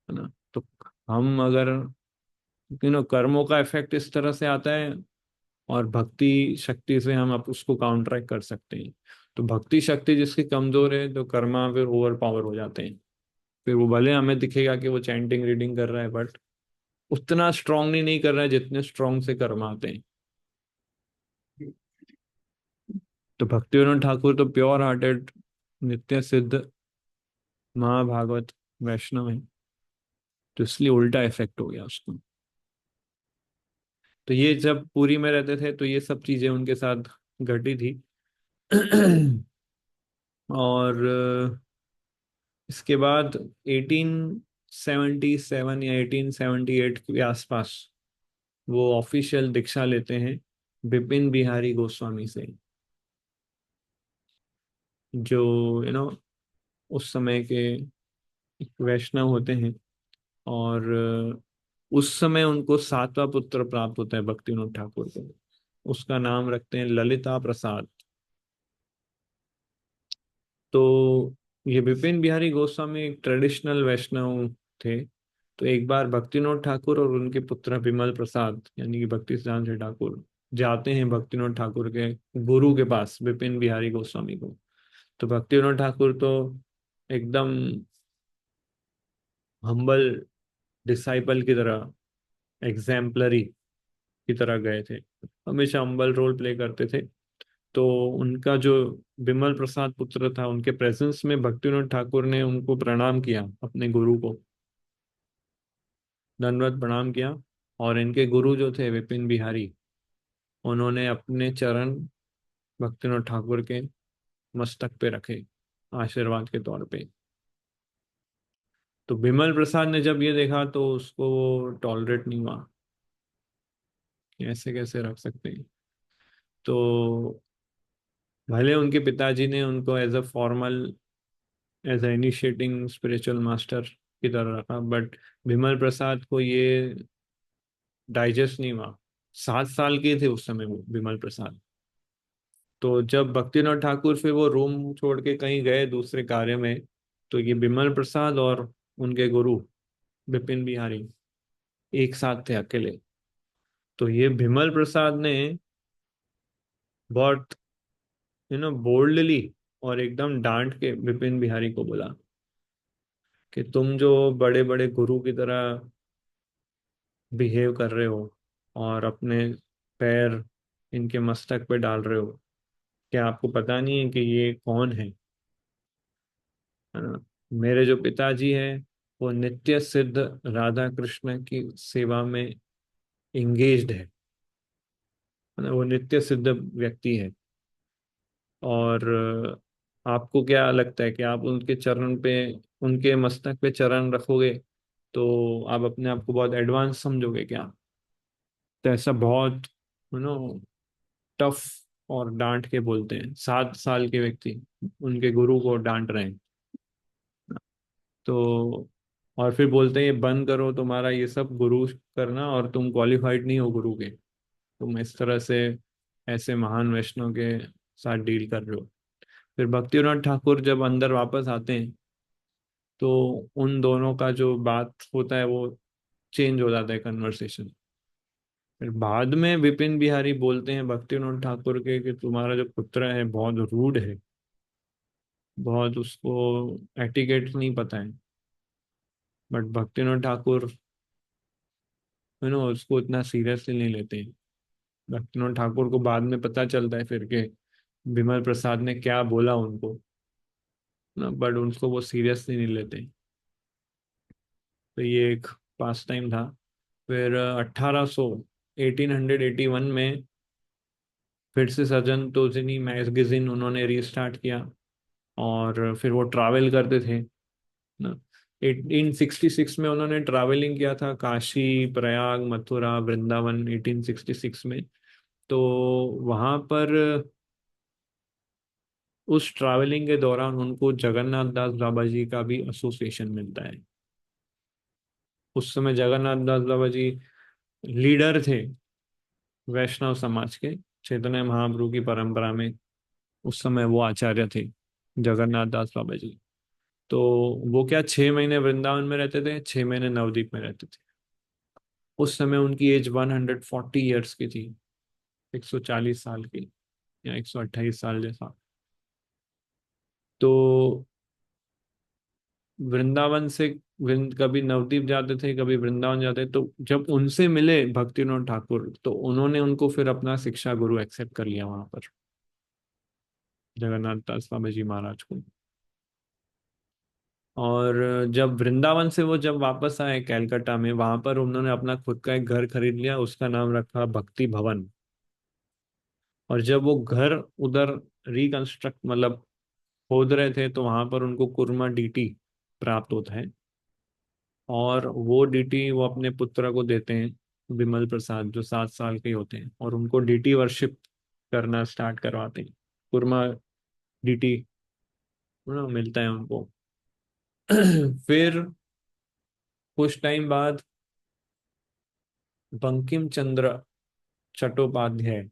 है ना। तो हम अगर कर्मों का इफेक्ट इस तरह से आता है, और भक्ति शक्ति से हम अब उसको काउंटरैक्ट कर सकते हैं। तो भक्ति शक्ति जिसकी कमजोर है, तो कर्मा फिर ओवर पावर हो जाते हैं। फिर वो भले हमें दिखेगा कि वो चैंटिंग रीडिंग कर रहा है, बट उतना स्ट्रांगली नहीं कर रहा है जितने स्ट्रांग से कर्मा आते हैं। तो भक्तिविनोद ठाकुर तो प्योर हार्टेड, नित्य सिद्ध महाभागवत वैष्णव है। तो इसलिए उल्टा इफेक्ट हो गया उसको। तो ये जब पुरी में रहते थे तो ये सब चीजें उनके साथ घटी थी। और इसके बाद 1877 या 1878 के आसपास वो ऑफिशियल दीक्षा लेते हैं विपिन बिहारी गोस्वामी से, जो उस समय के एक वैष्णव होते हैं। और उस समय उनको 7वां पुत्र प्राप्त होता है भक्तिविनोद ठाकुर को। उसका नाम रखते हैं ललिता प्रसाद। तो ये विपिन बिहारी गोस्वामी एक ट्रेडिशनल वैष्णव थे। तो एक बार भक्तिनाथ ठाकुर और उनके पुत्र विमल प्रसाद यानी कि भक्ति सिद्धांत ठाकुर जाते हैं भक्तिनाथ ठाकुर के गुरु के पास, विपिन बिहारी गोस्वामी को। तो भक्तिनाथ ठाकुर तो एकदम हम्बल डिसाइपल की तरह, एग्जाम्पलरी की तरह गए थे। हमेशा हम्बल रोल प्ले करते थे। तो उनका जो विमल प्रसाद पुत्र था, उनके प्रेजेंस में भक्तिनाथ ठाकुर ने उनको प्रणाम किया, अपने गुरु को दंडवत प्रणाम किया। और इनके गुरु जो थे विपिन बिहारी, उन्होंने अपने चरण भक्तिनाथ ठाकुर के मस्तक पे रखे आशीर्वाद के तौर पे। तो विमल प्रसाद ने जब ये देखा तो उसको टॉलरेट नहीं हुआ कि ऐसे कैसे रख सकते हैं। तो भले उनके पिताजी ने उनको as a formal, as a initiating spiritual master की तरह रखा, बट विमल प्रसाद को ये डाइजेस्ट नहीं हुआ। 7 साल के थे उस समय वो विमल प्रसाद। तो जब भक्तिनाथ ठाकुर फिर वो रूम छोड़ के कहीं गए दूसरे कार्य में, तो ये विमल प्रसाद और उनके गुरु विपिन बिहारी एक साथ थे अकेले। तो ये विमल प्रसाद ने बहुत बोल्डली और एकदम डांट के विपिन बिहारी को बोला कि तुम जो बड़े बड़े गुरु की तरह बिहेव कर रहे हो और अपने पैर इनके मस्तक पे डाल रहे हो, क्या आपको पता नहीं है कि ये कौन है ना? मेरे जो पिताजी हैं वो नित्य सिद्ध राधा कृष्ण की सेवा में इंगेज्ड है ना? वो नित्य सिद्ध व्यक्ति है। और आपको क्या लगता है कि आप उनके चरण पे, उनके मस्तक पे चरण रखोगे तो आप अपने आप को बहुत एडवांस समझोगे क्या? तो ऐसा बहुत टफ और डांट के बोलते हैं। 7 साल के व्यक्ति उनके गुरु को डांट रहे हैं। तो और फिर बोलते हैं ये बंद करो तुम्हारा ये सब गुरु करना, और तुम क्वालिफाइड नहीं हो गुरु के, तुम इस तरह से ऐसे महान वैष्णव के साथ डील कर रहे हो। फिर भक्तिनाथ ठाकुर जब अंदर वापस आते हैं तो उन दोनों का जो बात होता है वो चेंज हो जाता है कन्वर्सेशन। फिर बाद में विपिन बिहारी बोलते हैं भक्तिनाथ ठाकुर के कि तुम्हारा जो पुत्र है बहुत रूड है, बहुत उसको एटिकेट नहीं पता है। बट भक्तिनाथ ठाकुर उसको इतना सीरियसली नहीं लेते हैं। भक्तिनाथ ठाकुर को बाद में पता चलता है फिर के विमल प्रसाद ने क्या बोला उनको ना, बट उनको वो सीरियसली नहीं लेते। तो ये एक पास टाइम था। फिर 1881 में फिर से सजन तोजनी मैगजीन उन्होंने रीस्टार्ट किया, और फिर वो ट्रैवल करते थे ना। 1866 में उन्होंने ट्रैवलिंग किया था, काशी, प्रयाग, मथुरा, वृंदावन, 1866 में। तो वहां पर उस ट्रैवलिंग के दौरान उनको जगन्नाथ दास बाबा जी का भी एसोसिएशन मिलता है। उस समय जगन्नाथ दास बाबा जी लीडर थे वैष्णव समाज के, चैतन्य महाप्रभु की परंपरा में। उस समय वो आचार्य थे जगन्नाथ दास बाबा जी। तो वो क्या 6 महीने वृंदावन में रहते थे, 6 महीने नवदीप में रहते थे। उस समय उनकी एज 140 ईयर्स की थी, 140 साल की, या 128 साल जैसा। तो वृंदावन से कभी नवदीप जाते थे, कभी वृंदावन जाते, तो जब उनसे मिले भक्तिनाथ ठाकुर तो उन्होंने उनको फिर अपना शिक्षा गुरु एक्सेप्ट कर लिया वहां पर, जगन्नाथ दास बाबा जी महाराज को। और जब वृंदावन से वो जब वापस आए कैलकाटा में, वहां पर उन्होंने अपना खुद का एक घर खरीद लिया, उसका नाम रखा भक्ति भवन। और जब वो घर उधर रिकंस्ट्रक्ट मतलब खोद रहे थे, तो वहां पर उनको कुर्मा डीटी प्राप्त होता है, और वो डीटी वो अपने पुत्र को देते हैं, विमल प्रसाद, जो 7 साल के होते हैं, और उनको डीटी वर्शिप करना स्टार्ट करवाते हैं। कुर्मा डीटी मिलता है उनको। फिर कुछ टाइम बाद बंकिम चंद्र चट्टोपाध्याय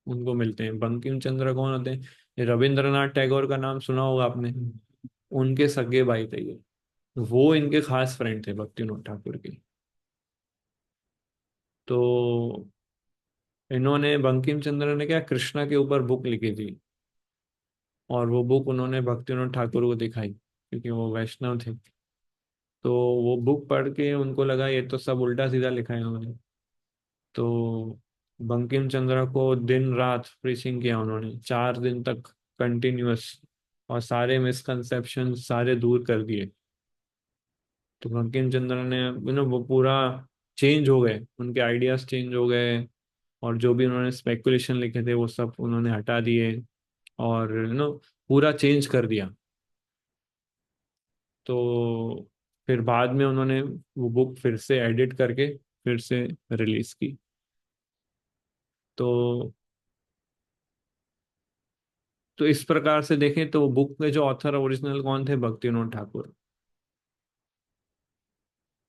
उनको मिलते हैं। बंकिम चंद्र कौन होते हैं? ये रविंद्रनाथ टैगोर का नाम सुना होगा आपने, उनके सगे भाई थे ये। वो इनके खास फ्रेंड थे भक्तिनाथ ठाकुर के। तो इन्होंने, बंकिम चंद्र ने क्या, कृष्णा के ऊपर बुक लिखी थी, और वो बुक उन्होंने भक्तिनाथ ठाकुर को दिखाई क्योंकि वो वैष्णव थे। तो वो बुक पढ़ के उनको लगा ये तो सब उल्टा सीधा लिखा है इन्होंने। तो बंकिम चंद्र को दिन रात प्रीचिंग किया उन्होंने, 4 दिन तक कंटिन्यूअस, और सारे मिसकंसेप्शन सारे दूर कर दिए। तो बंकिम चंद्र ने वो पूरा चेंज हो गए, उनके आइडियाज चेंज हो गए, और जो भी उन्होंने स्पेकुलेशन लिखे थे वो सब उन्होंने हटा दिए, और पूरा चेंज कर दिया। तो फिर बाद में उन्होंने वो बुक फिर से एडिट करके फिर से रिलीज की। तो तो इस प्रकार से देखें तो बुक के जो ऑथर ओरिजिनल कौन थे, भक्तिविनोद ठाकुर।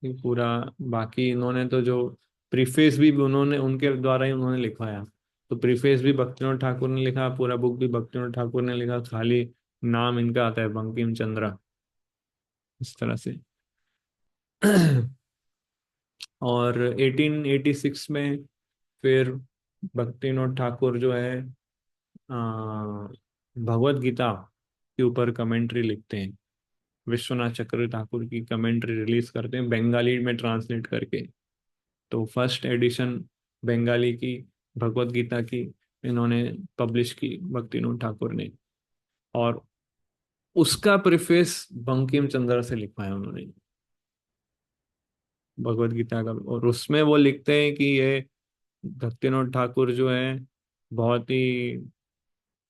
ये पूरा, बाकी इन्होंने तो जो प्रीफेस भी उन्होंने, उनके द्वारा ही उन्होंने लिखवाया। तो प्रीफेस भी भक्तिविनोद ठाकुर ने लिखा, पूरा बुक भी भक्तिविनोद ठाकुर ने लिखा, खाली नाम इनका आता है बंकिम चंद्र, इस तरह से। और 1886 में फिर भक्तिविनोद ठाकुर जो है भगवत गीता के ऊपर कमेंट्री लिखते हैं। विश्वनाथ चक्रवर्ती ठाकुर की कमेंट्री रिलीज करते हैं बंगाली में ट्रांसलेट करके। तो फर्स्ट एडिशन बंगाली की भगवत गीता की इन्होंने पब्लिश की भक्तिविनोद ठाकुर ने। और उसका प्रिफेस बंकिम चंद्र से लिखवाया उन्होंने, भगवत गीता का। और उसमें वो लिखते हैं कि ये भक्तिविनोद ठाकुर जो है बहुत ही,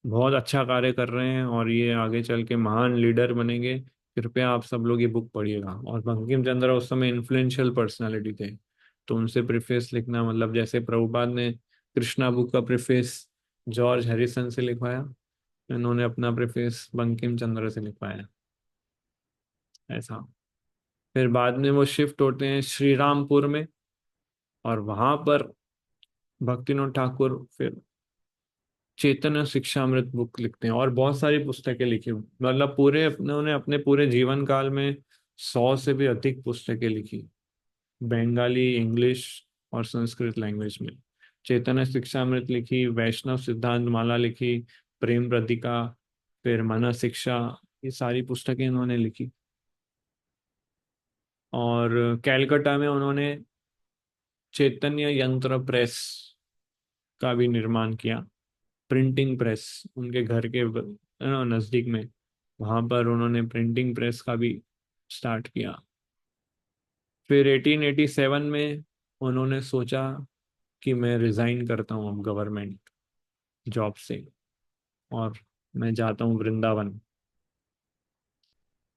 बहुत अच्छा कार्य कर रहे हैं और ये आगे चल के महान लीडर बनेंगे, कृपया आप सब लोग ये बुक पढ़िएगा। और बंकिम चंद्र उस समय इन्फ्लुएंशियल पर्सनालिटी थे, तो उनसे प्रीफेस लिखना, मतलब जैसे प्रभुपाद ने कृष्णा बुक का प्रीफेस जॉर्ज हैरिसन से लिखवाया, इन्होंने अपना प्रीफेस बंकिम चंद्र से लिखवाया, ऐसा। फिर बाद में वो शिफ्ट होते हैं श्री रामपुर में, और वहां पर भक्तिनाथ ठाकुर फिर चैतन्य शिक्षामृत बुक लिखते हैं, और बहुत सारी पुस्तकें लिखी, मतलब पूरे अपने उन्होंने अपने पूरे जीवन काल में 100 से भी अधिक पुस्तकें लिखी, बंगाली, इंग्लिश और संस्कृत लैंग्वेज में। चैतन्य शिक्षामृत लिखी, वैष्णव सिद्धांत माला लिखी, प्रेम प्रतिका, फिर मन शिक्षा, ये सारी पुस्तकें इन्होंने लिखी। और कैलकाटा में उन्होंने चैतन्य यंत्र प्रेस का भी निर्माण किया, प्रिंटिंग प्रेस, उनके घर के नजदीक में, वहां पर उन्होंने प्रिंटिंग प्रेस का भी स्टार्ट किया। फिर 1887 में उन्होंने सोचा कि मैं रिजाइन करता हूँ अब गवर्नमेंट जॉब से, और मैं जाता हूँ वृंदावन।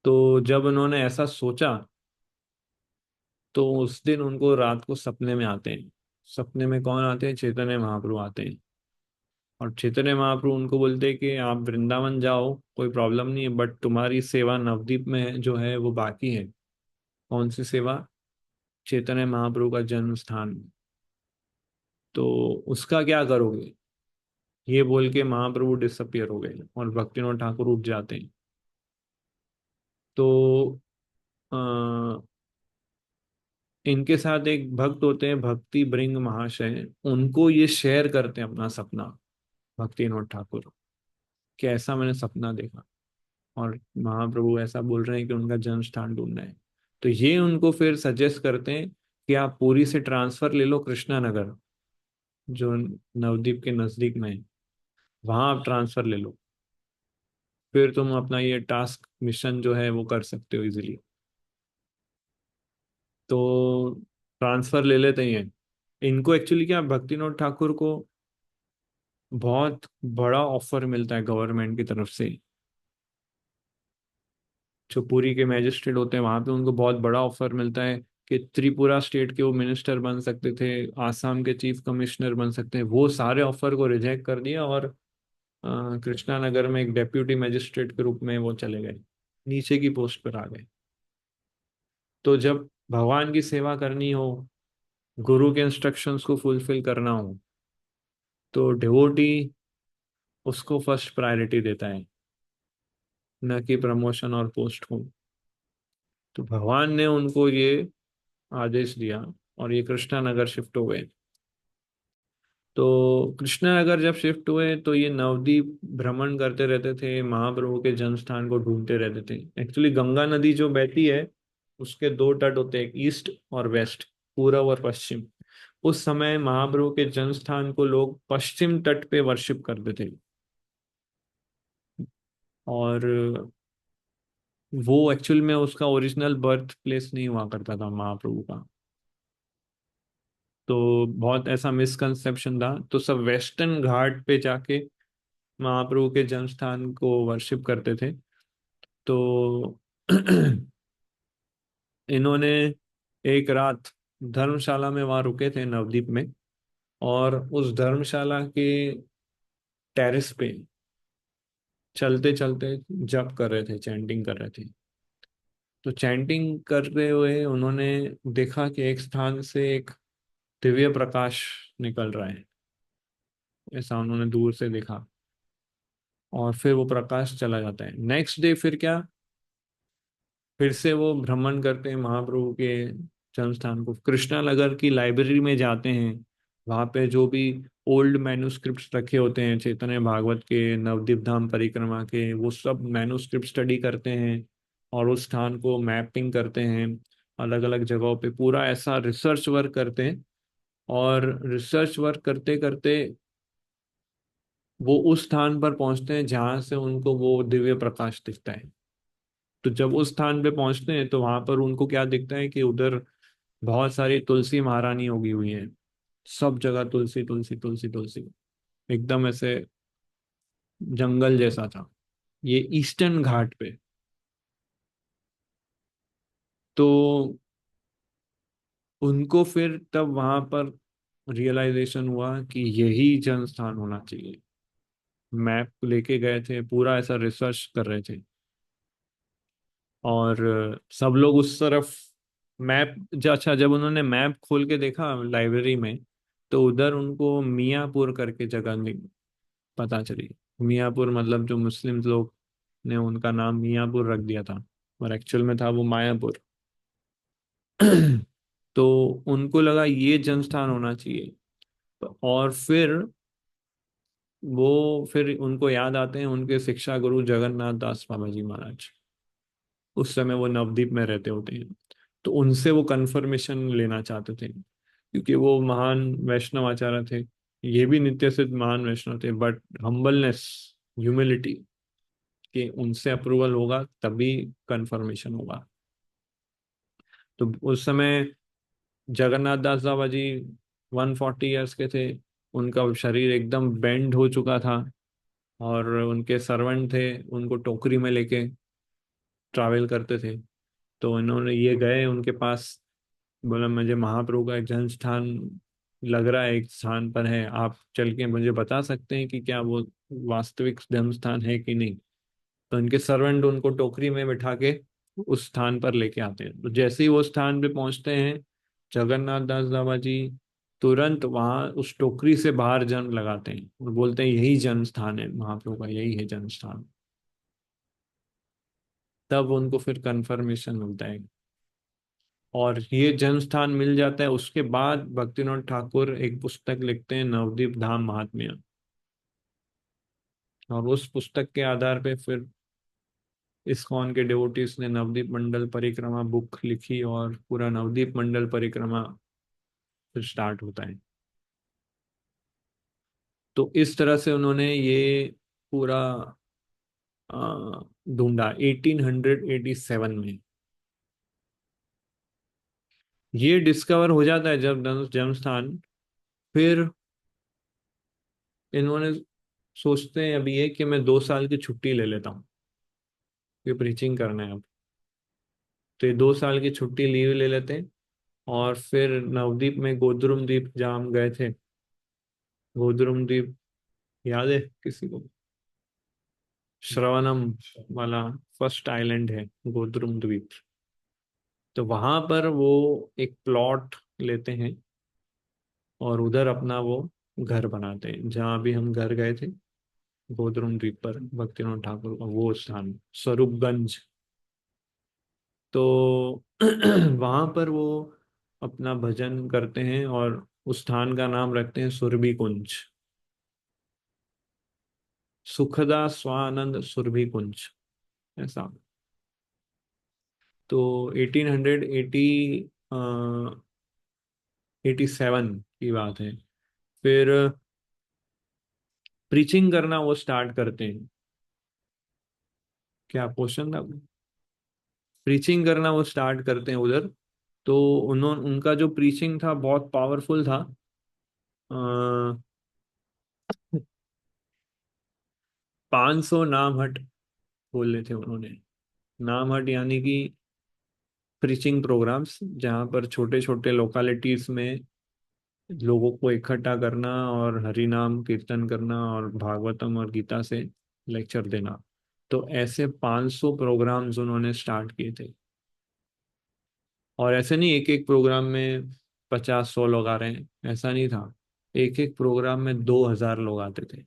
तो जब उन्होंने ऐसा सोचा, तो उस दिन उनको रात को सपने में आते हैं। सपने में कौन आते हैं? चैतन्य महाप्रभु आते हैं। और चैतन्य महाप्रभु उनको बोलते हैं कि आप वृंदावन जाओ, कोई प्रॉब्लम नहीं है, बट तुम्हारी सेवा नवद्वीप में जो है वो बाकी है। कौन सी सेवा? चैतन्य महाप्रभु का जन्म स्थान, तो उसका क्या करोगे? ये बोल के महाप्रभु डिसअपियर हो गए और भक्तिनाथ ठाकुर उठ जाते हैं। तो अ, इनके साथ एक भक्त होते हैं, भक्ति ब्रिंग महाशय, उनको ये शेयर करते हैं अपना सपना, भक्तिनाथ ठाकुर, कि ऐसा मैंने सपना देखा और महाप्रभु ऐसा बोल रहे हैं कि उनका जन्म स्थान ढूंढना है। तो ये उनको फिर सजेस्ट करते हैं कि आप पुरी से ट्रांसफर ले लो कृष्णा नगर, जो नवद्वीप के नजदीक में है, वहां आप ट्रांसफर ले लो, फिर तुम अपना ये टास्क मिशन जो है वो कर सकते हो इजीली। तो ट्रांसफर ले लेते हैं। इनको एक्चुअली क्या, भक्तिनाथ ठाकुर को बहुत बड़ा ऑफर मिलता है गवर्नमेंट की तरफ से। जो पुरी के मैजिस्ट्रेट होते हैं वहां पे उनको बहुत बड़ा ऑफर मिलता है कि त्रिपुरा स्टेट के वो मिनिस्टर बन सकते थे, आसाम के चीफ कमिश्नर बन सकते हैं। वो सारे ऑफर को रिजेक्ट कर दिया और कृष्णा नगर में एक डेप्यूटी मैजिस्ट्रेट के रूप में वो चले गए, नीचे की पोस्ट पर आ गए। तो जब भगवान की सेवा करनी हो, गुरु के इंस्ट्रक्शंस को फुलफिल करना हो, तो डिवोटी उसको फर्स्ट प्रायोरिटी देता है, न कि प्रमोशन और पोस्ट को। तो भगवान ने उनको ये आदेश दिया और ये कृष्णा नगर शिफ्ट हो गए। तो कृष्णा नगर जब शिफ्ट हुए तो ये नवद्वीप भ्रमण करते रहते थे, महाप्रभु के जन्म स्थान को ढूंढते रहते थे। एक्चुअली गंगा नदी जो बहती है उसके दो तट होते हैं, ईस्ट और वेस्ट, पूर्व और पश्चिम। उस समय महाप्रभु के जन्म स्थान को लोग पश्चिम तट पे वर्शिप करते थे। और वो एक्चुअल में उसका ओरिजिनल बर्थ प्लेस नहीं हुआ करता था महाप्रभु का। तो बहुत ऐसा मिसकंसेप्शन था, तो सब वेस्टर्न घाट पे जाके महाप्रभु के जन्म स्थान को वर्शिप करते थे। तो इन्होंने एक रात धर्मशाला में वहां रुके थे नवद्वीप में, और उस धर्मशाला के टेरेस पे चलते चलते जप कर रहे थे, चैंटिंग कर रहे थे। तो चैंटिंग करते हुए उन्होंने देखा कि एक स्थान से एक दिव्य प्रकाश निकल रहा है। ऐसा उन्होंने दूर से देखा, और फिर वो प्रकाश चला जाता है। नेक्स्ट डे फिर क्या, फिर से वो भ्रमण करते हैं महाप्रभु के जन्म स्थान को, कृष्णा नगर की लाइब्रेरी में जाते हैं। वहाँ पे जो भी ओल्ड मैन्युस्क्रिप्ट्स रखे होते हैं चैतन्य भागवत के, नवदीप धाम परिक्रमा के, वो सब मैन्युस्क्रिप्ट स्टडी करते हैं और उस स्थान को मैपिंग करते हैं। अलग अलग जगहों पे पूरा ऐसा रिसर्च वर्क करते हैं। और रिसर्च वर्क करते करते वो उस स्थान पर पहुंचते हैं जहां से उनको वो दिव्य प्रकाश दिखता है। तो जब उस स्थान पे पहुंचते हैं तो वहां पर उनको क्या दिखता है कि उधर बहुत सारी तुलसी महारानी उगी हुई है। सब जगह तुलसी तुलसी तुलसी तुलसी, एकदम ऐसे जंगल जैसा था। ये ईस्टर्न घाट पे। तो उनको फिर तब वहां पर रियलाइजेशन हुआ कि यही जन स्थान होना चाहिए। मैप लेके गए थे, पूरा ऐसा रिसर्च कर रहे थे। और सब लोग उस तरफ मैप, अच्छा जब उन्होंने मैप खोल के देखा लाइब्रेरी में, तो उधर उनको मियाँपुर करके जगह पता चली। मियाँपुर मतलब जो मुस्लिम लोग ने उनका नाम मियाँपुर रख दिया था, और एक्चुअल में था वो मायापुर। तो उनको लगा ये जनस्थान होना चाहिए। और फिर उनको याद आते हैं उनके शिक्षा गुरु जगन्नाथ दास बाबा जी महाराज। उस समय वो नवदीप में रहते होते हैं। तो उनसे वो कंफर्मेशन लेना चाहते थे, क्योंकि वो महान वैष्णव आचार्य थे। ये भी नित्य सिद्ध महान वैष्णव थे, बट हम्बलनेस, ह्यूमिलिटी, कि उनसे अप्रूवल होगा तभी कंफर्मेशन होगा। तो उस समय जगन्नाथ दास बाबा जी 140 ईयर्स के थे। उनका शरीर एकदम बेंड हो चुका था, और उनके सर्वेंट थे उनको टोकरी में लेके ट्रैवल करते थे। तो इन्होंने ये गए उनके पास, बोला मुझे महाप्रभु का एक जन्म स्थान लग रहा है, एक स्थान पर है, आप चल के मुझे बता सकते हैं कि क्या वो वास्तविक जन्म स्थान है कि नहीं। तो इनके सर्वेंट उनको टोकरी में बिठा के उस स्थान पर लेके आते हैं। तो जैसे ही वो स्थान पे पहुंचते हैं, जगन्नाथ दास बाबा जी तुरंत वहां उस टोकरी से बाहर जन्म लगाते हैं और बोलते हैं यही जन्म स्थान है महाप्रभु का, यही है जन्म स्थान। तब उनको फिर कंफर्मेशन मिलता है। और ये जन्म स्थान मिल जाता है, उसके बाद भक्तिनाथ ठाकुर एक पुस्तक लिखते हैं, नवदीप धाम महात्म्य। और उस पुस्तक के आधार पे फिर इस्कॉन के डिवोटीज ने नवदीप मंडल परिक्रमा बुक लिखी, और पूरा नवदीप मंडल परिक्रमा फिर स्टार्ट होता है। तो इस तरह से उन्होंने ये पूरा ढूंढा 1887 में। ये डिस्कवर हो जाता है जब जन्म स्थान। फिर इन्होंने सोचते हैं अभी ये कि मैं 2 साल की छुट्टी ले लेता हूँ, ये प्रीचिंग करना है अब। तो ये 2 साल की छुट्टी लीव ले लेते हैं, और फिर नवदीप में गोद्रुम द्वीप जहाँ हम गए थे, गोद्रुम द्वीप याद है किसी को? श्रवणम वाला फर्स्ट आइलैंड है गोद्रुम द्वीप। तो वहां पर वो एक प्लॉट लेते हैं और उधर अपना वो घर बनाते हैं, जहाँ भी हम घर गए थे गोद्रुम द्वीप पर भक्तिनाथ ठाकुर का वो स्थान, स्वरूपगंज। तो वहां पर वो अपना भजन करते हैं, और उस स्थान का नाम रखते हैं सुरभि कुंज, सुखदा स्वानंद सुरभि कुंज, ऐसा। तो 1880 87 की बात है। फिर प्रीचिंग करना वो स्टार्ट करते हैं। क्या क्वेश्चन था? प्रीचिंग करना वो स्टार्ट करते हैं उधर। तो उनका जो प्रीचिंग था बहुत पावरफुल था। 500 नाम हट बोले थे उन्होंने। नाम हट यानी कि प्रीचिंग प्रोग्राम्स, जहाँ पर छोटे छोटे लोकेलिटीज में लोगों को इकट्ठा करना और हरि नाम कीर्तन करना और भागवतम और गीता से लेक्चर देना। तो ऐसे 500 प्रोग्राम्स उन्होंने स्टार्ट किए थे। और ऐसे नहीं एक एक प्रोग्राम में 50-100 लोग आ रहे हैं, ऐसा नहीं था। एक एक प्रोग्राम में 2000 लोग आते थे।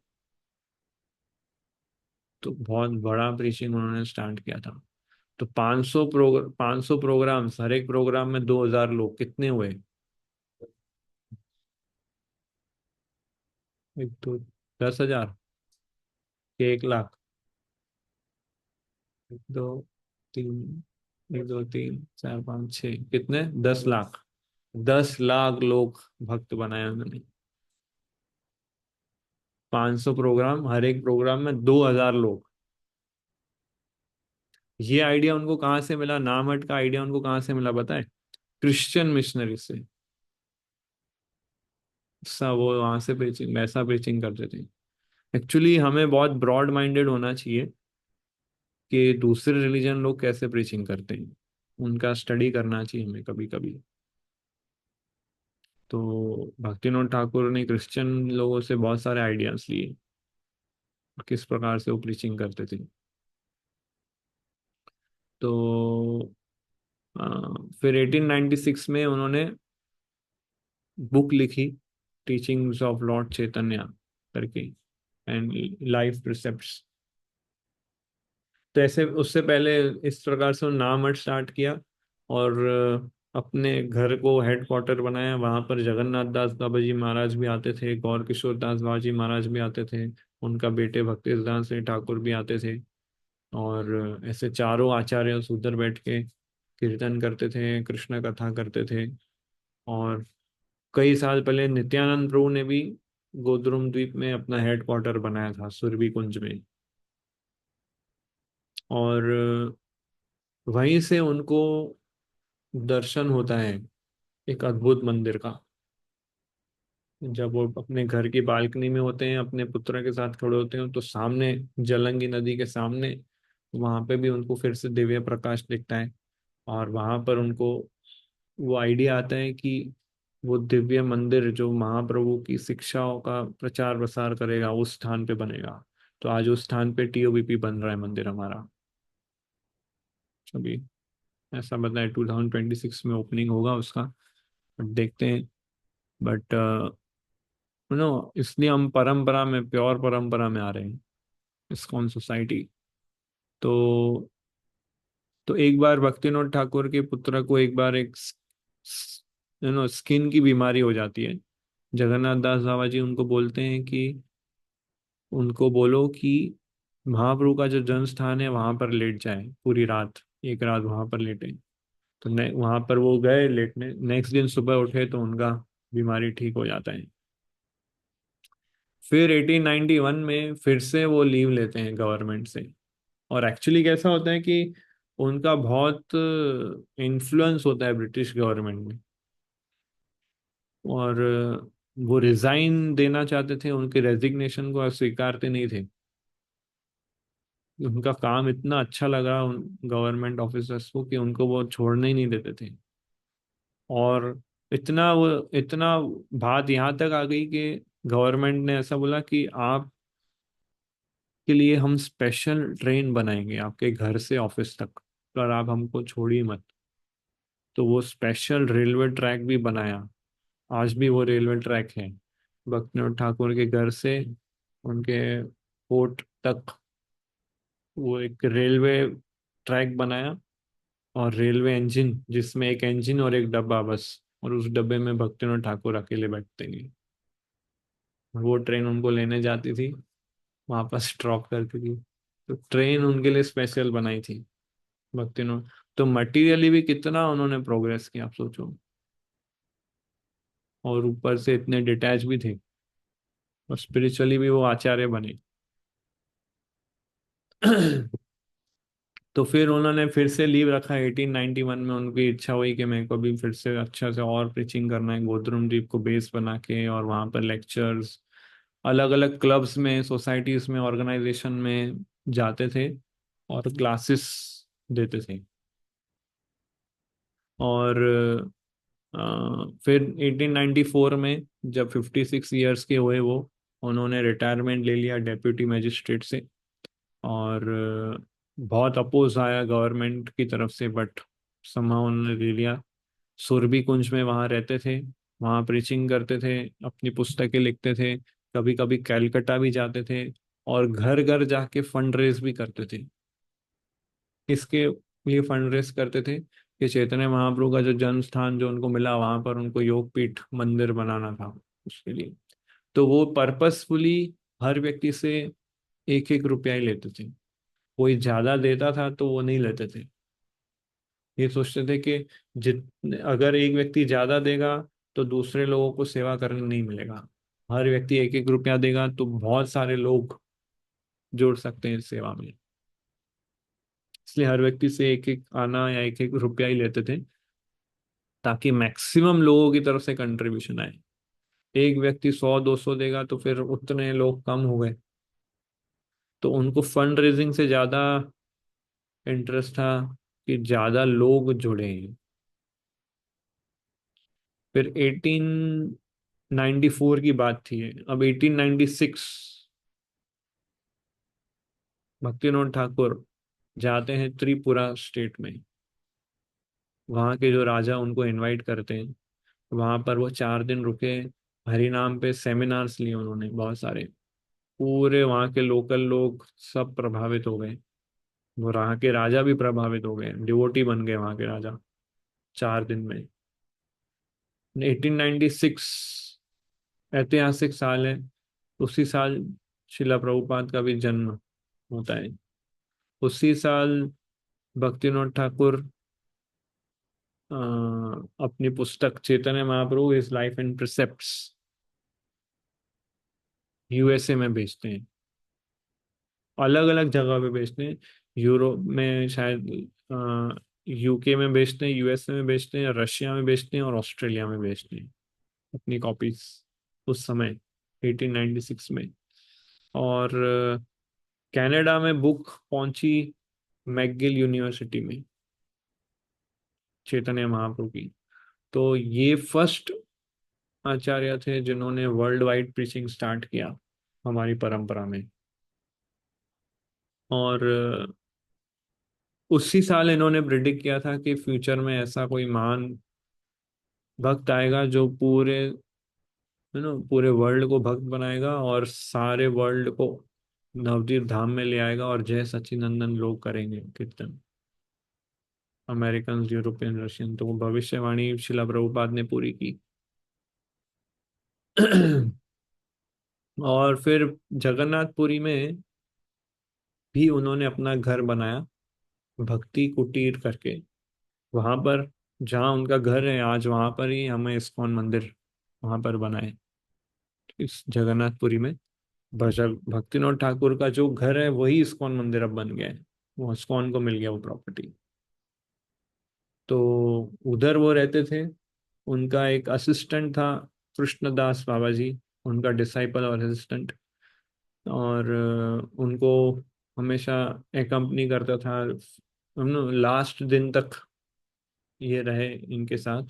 तो बहुत बड़ा प्रीचिंग उन्होंने स्टार्ट किया था। तो 500 प्रोग्राम्स, हर एक प्रोग्राम में 2000 लोग, कितने हुए? एक तो 10,000 के 1 लाख। एक दो तीन, 1 2 3 4 5 6, कितने? 10 लाख। 10 लाख लोग भक्त बनाए उन्होंने। 500 प्रोग्राम, हर एक प्रोग्राम में 2000 लोग। ये आइडिया उनको कहाँ से मिला? नामहट का आइडिया उनको कहाँ से मिला पता है? क्रिश्चियन मिशनरी से। सब वो वहां से प्रीचिंग, वैसा प्रीचिंग करते थे। एक्चुअली हमें बहुत ब्रॉड माइंडेड होना चाहिए कि दूसरे रिलीजन लोग कैसे प्रीचिंग करते हैं, उनका स्टडी करना चाहिए हमें कभी कभी। तो भक्तिनाथ ठाकुर ने क्रिश्चियन लोगों से बहुत सारे आइडियाज लिए, किस प्रकार से वो प्रीचिंग करते थे। तो फिर 1896 में उन्होंने बुक लिखी, टीचिंग्स ऑफ लॉर्ड चैतन्य करके, एंड लाइफ प्रिसेप्ट्स। तो ऐसे उससे पहले इस प्रकार से उन्होंने नामठ स्टार्ट किया, और अपने घर को हेडक्वार्टर बनाया। वहां पर जगन्नाथ दास बाबा जी महाराज भी आते थे, गौर किशोर दास बाबा जी महाराज भी आते थे, उनका बेटे भक्ति सिद्धांत सिंह ठाकुर भी आते थे। और ऐसे चारों आचार्य उधर बैठ के कीर्तन करते थे, कृष्ण कथा करते थे। और कई साल पहले नित्यानंद प्रभु ने भी गोद्रुम द्वीप में अपना हेडक्वार्टर बनाया था, सुरभि कुंज में। और वहीं से उनको दर्शन होता है एक अद्भुत मंदिर का। जब वो अपने घर की बालकनी में होते हैं, अपने पुत्र के साथ खड़े होते हैं, तो सामने जलंगी नदी के सामने वहां पे भी उनको फिर से दिव्य प्रकाश दिखता है। और वहां पर उनको वो आइडिया आता है कि वो दिव्य मंदिर जो महाप्रभु की शिक्षाओं का प्रचार प्रसार करेगा, उस स्थान पे बनेगा। तो आज उस स्थान पे टीओबीपी बन रहा है मंदिर हमारा अभी। ऐसा बताया 2026 में ओपनिंग होगा उसका, बट देखते हैं। बट इसलिए हम परंपरा में, प्योर परंपरा में आ रहे हैं, इस्कॉन सोसाइटी। तो एक बार भक्तिनाथ ठाकुर के पुत्र को एक बार एक स्किन की बीमारी हो जाती है। जगन्नाथ दास बाबा जी उनको बोलते हैं कि उनको बोलो कि महाप्रभु का जो जन्म स्थान है वहां पर लेट जाए, पूरी रात, एक रात वहां पर लेटे। तो वहां पर वो गए लेटने, नेक्स्ट दिन सुबह उठे तो उनका बीमारी ठीक हो जाता है। फिर 1891 में फिर से वो लीव लेते हैं गवर्नमेंट से। और एक्चुअली कैसा होता है कि उनका बहुत इन्फ्लुएंस होता है ब्रिटिश गवर्नमेंट में। और वो रिजाइन देना चाहते थे, उनके रेजिग्नेशन को स्वीकारते नहीं थे। उनका काम इतना अच्छा लगा उन गवर्नमेंट ऑफिसर्स को कि उनको वो छोड़ने ही नहीं देते थे। और इतना बात यहाँ तक आ गई कि गवर्नमेंट ने ऐसा बोला कि आप के लिए हम स्पेशल ट्रेन बनाएंगे आपके घर से ऑफिस तक, पर आप हमको छोड़िए मत। तो वो स्पेशल रेलवे ट्रैक भी बनाया। आज भी वो रेलवे ट्रैक है, भक्तिनाथ ठाकुर के घर से उनके कोर्ट तक। वो एक रेलवे ट्रैक बनाया, और रेलवे इंजन, जिसमें एक इंजन और एक डब्बा बस, और उस डब्बे में भक्तिनाथ ठाकुर अकेले बैठते नहीं। वो ट्रेन उनको लेने जाती थी, वापस ड्रॉप करती थी। तो ट्रेन उनके लिए स्पेशल बनाई थी भक्तिनाथ। तो मटेरियली भी कितना उन्होंने प्रोग्रेस किया, आप सोचो। और ऊपर से इतने डिटैच भी थे, और स्पिरिचुअली भी वो आचार्य बने। तो फिर उन्होंने फिर से लीव रखा 1891 में। उनकी इच्छा हुई कि मेरे को भी फिर से अच्छा से और प्रीचिंग करना है, गोद्रुम द्वीप को बेस बना के। और वहाँ पर लेक्चर्स अलग अलग क्लब्स में, सोसाइटीज में, ऑर्गेनाइजेशन में जाते थे और क्लासेस देते थे। और फिर 1894 में जब 56 ईयर्स के हुए वो, उन्होंने रिटायरमेंट ले लिया डेप्यूटी मजिस्ट्रेट से। और बहुत अपोज आया गवर्नमेंट की तरफ से, बट somehow उन्होंने ले लिया। सुरभि कुंज में वहाँ रहते थे, वहाँ प्रीचिंग करते थे, अपनी पुस्तकें लिखते थे, कभी कभी कैलकटा भी जाते थे, और घर घर जाके फंड रेज भी करते थे। इसके लिए फंड रेज करते थे कि चैतन्य महाप्रभु का जो जन्म स्थान जो उनको मिला, वहां पर उनको योग पीठ मंदिर बनाना था, उसके लिए। तो वो पर्पसफुली हर व्यक्ति से एक एक रुपया ही लेते थे। कोई ज्यादा देता था तो वो नहीं लेते थे। ये सोचते थे कि जितने अगर एक व्यक्ति ज्यादा देगा तो दूसरे लोगों को सेवा करने नहीं मिलेगा। हर व्यक्ति एक एक रुपया देगा तो बहुत सारे लोग जुड़ सकते हैं इस सेवा में। इसलिए हर व्यक्ति से एक एक आना या एक एक रुपया ही लेते थे, ताकि मैक्सिमम लोगों की तरफ से कंट्रीब्यूशन आए। एक व्यक्ति 100-200 देगा तो फिर उतने लोग कम हो गए। तो उनको फंड रेजिंग से ज्यादा इंटरेस्ट था कि ज्यादा लोग जुड़े। फिर 1894 की बात थी। अब 1896 भक्तिनाथ ठाकुर जाते हैं त्रिपुरा स्टेट में। वहाँ के जो राजा उनको इनवाइट करते हैं, वहाँ पर वो 4 दिन रुके। हरि नाम पे सेमिनार्स लिए उन्होंने बहुत सारे। पूरे वहाँ के लोकल लोग सब प्रभावित हो गए। वो वहाँ के राजा भी प्रभावित हो गए, डिवोटी बन गए वहाँ के राजा 4 दिन में। 1896 ऐतिहासिक साल है। उसी साल शिला प्रभुपाद का भी जन्म होता है। उसी साल भक्तिनाथ ठाकुर अ, अपनी पुस्तक Chaitanya Mahaprabhu his life and प्रिसेप्ट्स USA में बेचते हैं। अलग अलग जगह पे बेचते हैं। यूरोप में शायद, यूके में बेचते हैं, यूएसए में बेचते हैं, रशिया में बेचते हैं, और ऑस्ट्रेलिया में बेचते हैं अपनी कॉपीज उस समय 1896 में। और कनाडा में बुक पहुंची मैकगिल यूनिवर्सिटी में चैतन्य महाप्रभु की। तो ये फर्स्ट आचार्य थे जिन्होंने वर्ल्ड वाइड प्रीचिंग स्टार्ट किया हमारी परंपरा में। और उसी साल इन्होंने प्रिडिक्ट किया था कि फ्यूचर में ऐसा कोई महान भक्त आएगा जो पूरे पूरे वर्ल्ड को भक्त बनाएगा, और सारे वर्ल्ड को नवदीप धाम में ले आएगा, और जय सच्चिदानंद लोग करेंगे कीर्तन। American, European, Russian. तो वो भविष्यवाणी शिला प्रभुपाद ने पूरी की। और फिर जगन्नाथपुरी में भी उन्होंने अपना घर बनाया, भक्ति कुटीर करके। वहां पर जहाँ उनका घर है आज, वहां पर ही हमें इस्कॉन मंदिर वहां पर बनाए, इस जगन्नाथपुरी में। भक्तिनाथ ठाकुर का जो घर है वही इस्कॉन मंदिर अब बन गया है। वो इस्कॉन को मिल गया वो प्रॉपर्टी। तो उधर वो रहते थे। उनका एक असिस्टेंट था, कृष्णदास बाबा जी, उनका डिसाइपल और असिस्टेंट। और उनको हमेशा एकम्पनी करता था, हम लास्ट दिन तक ये रहे इनके साथ।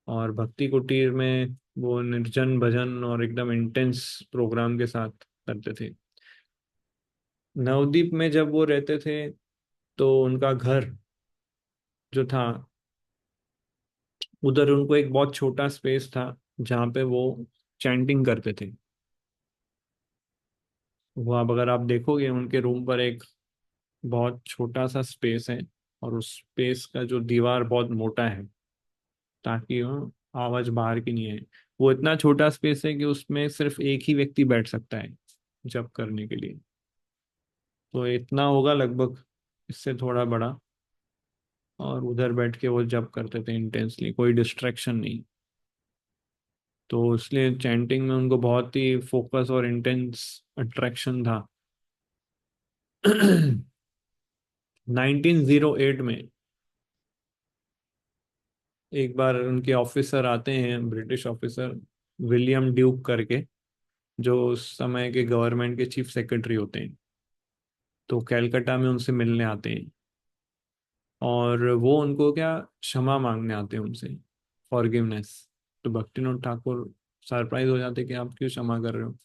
और भक्ति कुटीर में वो निर्जन भजन और एकदम इंटेंस प्रोग्राम के साथ करते थे। नवदीप में जब वो रहते थे तो उनका घर जो था, उधर उनको एक बहुत छोटा स्पेस था जहाँ पे वो चैंटिंग करते थे। वो अब अगर आप देखोगे उनके रूम पर एक बहुत छोटा सा स्पेस है, और उस स्पेस का जो दीवार बहुत मोटा है, ताकि वो आवाज बाहर की नहीं है। वो इतना छोटा स्पेस है कि उसमें सिर्फ एक ही व्यक्ति बैठ सकता है जब करने के लिए। तो इतना होगा लगभग, इससे थोड़ा बड़ा। और उधर बैठ के वो जब करते थे इंटेंसली, कोई डिस्ट्रैक्शन नहीं। तो इसलिए चैंटिंग में उनको बहुत ही फोकस और इंटेंस अट्रैक्शन था। 1908 में एक बार उनके ऑफिसर आते हैं, ब्रिटिश ऑफिसर, विलियम ड्यूक करके, जो उस समय के गवर्नमेंट के चीफ सेक्रेटरी होते हैं। तो कैलकाटा में उनसे मिलने आते हैं, और वो उनको क्या क्षमा मांगने आते हैं उनसे, फॉरगिवनेस। तो भक्तिनाथ ठाकुर सरप्राइज हो जाते कि आप क्यों क्षमा कर रहे हो,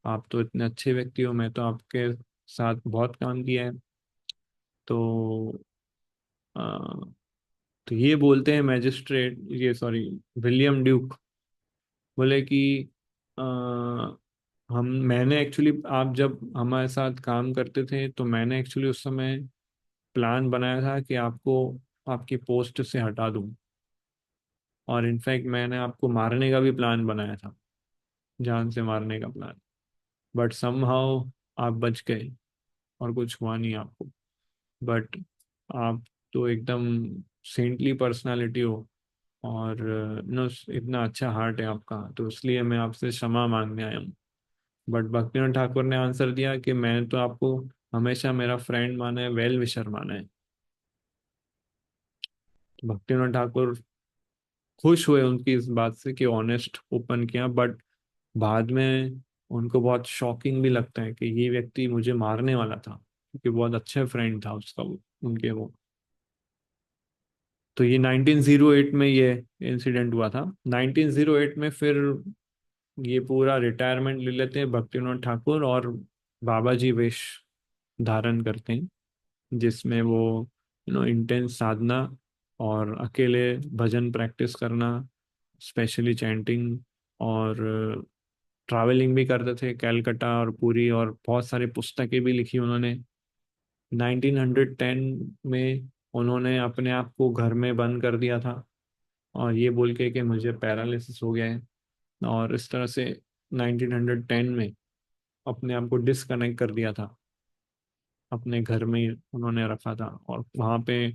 आप तो इतने अच्छे व्यक्ति हो, मैं तो आपके साथ बहुत काम किया है। तो अ, तो ये बोलते हैं मैजिस्ट्रेट, ये सॉरी, विलियम ड्यूक, बोले कि अ, हम मैंने एक्चुअली, आप जब हमारे साथ काम करते थे तो मैंने एक्चुअली उस समय प्लान बनाया था कि आपको आपकी पोस्ट से हटा दूं, और इनफैक्ट मैंने आपको मारने का भी प्लान बनाया था, जान से मारने का प्लान। बट समहाउ आप बच गए और कुछ हुआ नहीं आपको। बट आप तो एकदम सेंटली पर्सनालिटी हो, और नो, इतना अच्छा हार्ट है आपका, तो इसलिए मैं आपसे क्षमा मांगने आया हूँ। बट भक्तिनाथ ठाकुर ने आंसर दिया कि मैं तो आपको हमेशा मेरा फ्रेंड माना है, वेल विशर माना है। तो भक्तिनाथ ठाकुर खुश हुए उनकी इस बात से कि ऑनेस्ट ओपन किया। बट बाद में उनको बहुत शॉकिंग भी लगता है कि ये व्यक्ति मुझे मारने वाला था, क्योंकि बहुत अच्छा फ्रेंड था उसका उनके वो। तो ये 1908 में ये इंसिडेंट हुआ था। 1908 में फिर ये पूरा रिटायरमेंट ले लेते हैं भक्तिनाथ ठाकुर, और बाबा जी वेश धारण करते हैं, जिसमें वो इंटेंस साधना और अकेले भजन प्रैक्टिस करना, स्पेशली चैंटिंग, और ट्रैवलिंग भी करते थे कैलकाटा और पुरी, और बहुत सारी पुस्तकें भी लिखी उन्होंने। 1910 में उन्होंने अपने आप को घर में बंद कर दिया था, और ये बोल के कि मुझे पैरालिसिस हो गया है। और इस तरह से 1910 में अपने आप को डिस्कनेक्ट कर दिया था, अपने घर में ही उन्होंने रखा था, और वहाँ पे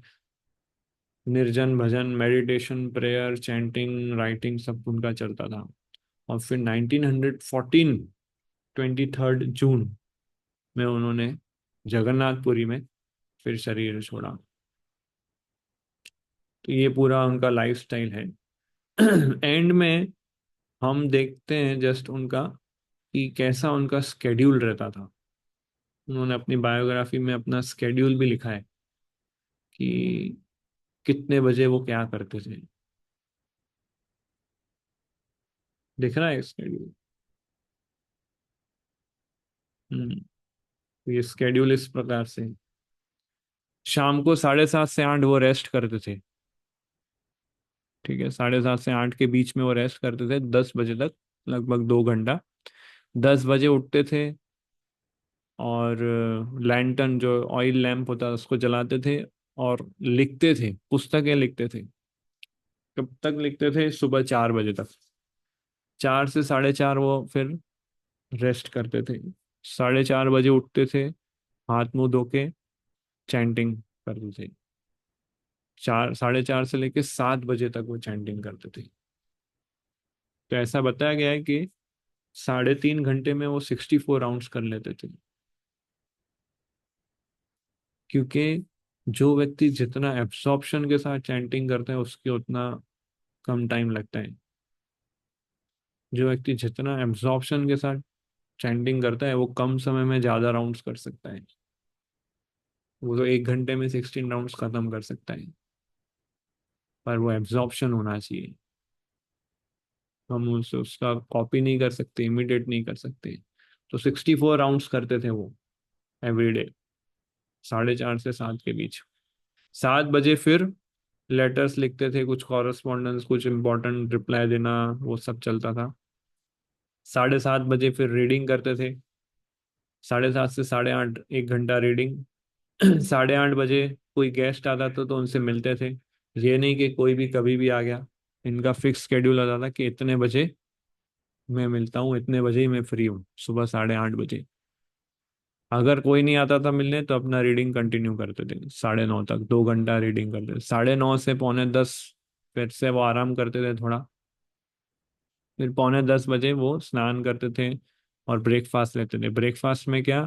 निर्जन भजन, मेडिटेशन, प्रेयर, चैंटिंग, राइटिंग सब उनका चलता था। और फिर 1914 23 जून में उन्होंने जगन्नाथपुरी में फिर शरीर छोड़ा। तो ये पूरा उनका लाइफ स्टाइल है। एंड में हम देखते हैं जस्ट उनका कि कैसा उनका स्केड्यूल रहता था। उन्होंने अपनी बायोग्राफी में अपना स्केड्यूल भी लिखा है कि कितने बजे वो क्या करते थे। दिख रहा है स्केड्यूल? हम्म। तो ये स्केड्यूल इस प्रकार से, शाम को 7:30 से 8 वो रेस्ट करते थे। ठीक है, 7:30 से 8 के बीच में वो रेस्ट करते थे, 10 बजे तक, लगभग 2 घंटा। 10 बजे उठते थे, और लैंटर्न जो ऑयल लैंप होता है उसको जलाते थे, और लिखते थे, पुस्तकें लिखते थे। कब तक लिखते थे? सुबह 4 बजे तक। 4 से 4:30 वो फिर रेस्ट करते थे। 4:30 बजे उठते थे, हाथ मुंह धो के चैंटिंग करते थे। 4, 4:30 से लेके 7 बजे तक वो चैंटिंग करते थे। तो ऐसा बताया गया है कि 3.5 घंटे में वो 64 राउंड्स कर लेते थे। क्योंकि जो व्यक्ति जितना एब्सॉर्प्शन के साथ चैंटिंग करता है उसके उतना कम टाइम लगता है। जो व्यक्ति जितना एब्सॉर्प्शन के साथ चैंटिंग करता है वो कम समय में ज्यादा राउंड्स कर सकता है। वो तो 1 घंटे में 16 राउंड्स खत्म कर सकता है। पर वो एब्जॉर्प्शन होना चाहिए। हम उसे उसका कॉपी नहीं कर सकते, इमिडिएट नहीं कर सकते। तो 64 राउंड्स करते थे वो एवरीडे, 4:30 से 7 के बीच। 7 बजे फिर लेटर्स लिखते थे, कुछ कॉरेस्पॉन्डेंस, कुछ इंपॉर्टेंट रिप्लाई देना, वो सब चलता था। 7:30 बजे फिर रीडिंग करते थे, 7:30 से 8:30 1 घंटा रीडिंग। 8:30 बजे कोई गेस्ट आता था तो उनसे मिलते थे। ये नहीं कि कोई भी कभी भी आ गया, इनका फिक्स शेड्यूल होता था कि इतने बजे मैं मिलता हूँ, इतने बजे ही मैं फ्री हूँ, सुबह 8:30 बजे। अगर कोई नहीं आता था मिलने तो अपना रीडिंग कंटिन्यू करते थे 9:30 तक, 2 घंटा रीडिंग करते थे। 9:30 से 9:45 फिर से वो आराम करते थे थोड़ा। फिर 9:45 बजे वो स्नान करते थे और ब्रेकफास्ट लेते थे। ब्रेकफास्ट में क्या?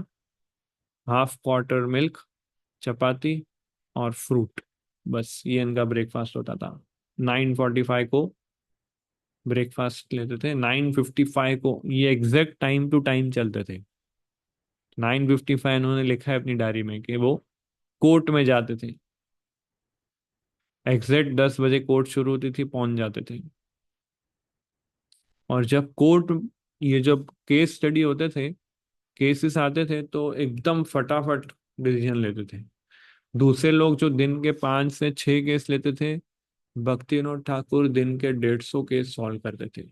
हाफ क्वार्टर मिल्क, चपाती और फ्रूट, बस ये इनका ब्रेकफास्ट होता था। 9:45 को ब्रेकफास्ट लेते थे, 9:55 को, ये एग्जैक्ट टाइम टू टाइम चलते थे। 9:55 इन्होंने लिखा है अपनी डायरी में कि वो कोर्ट में जाते थे। एग्जैक्ट 10 बजे कोर्ट शुरू होती थी, पहुंच जाते थे। और जब कोर्ट, ये जब केस स्टडी होते थे केसेस आते थे तो एकदम फटाफट डिसीजन लेते थे। दूसरे लोग जो दिन के 5 से 6 केस लेते थे, भक्ति विनोद ठाकुर दिन के 150 केस सॉल्व करते थे।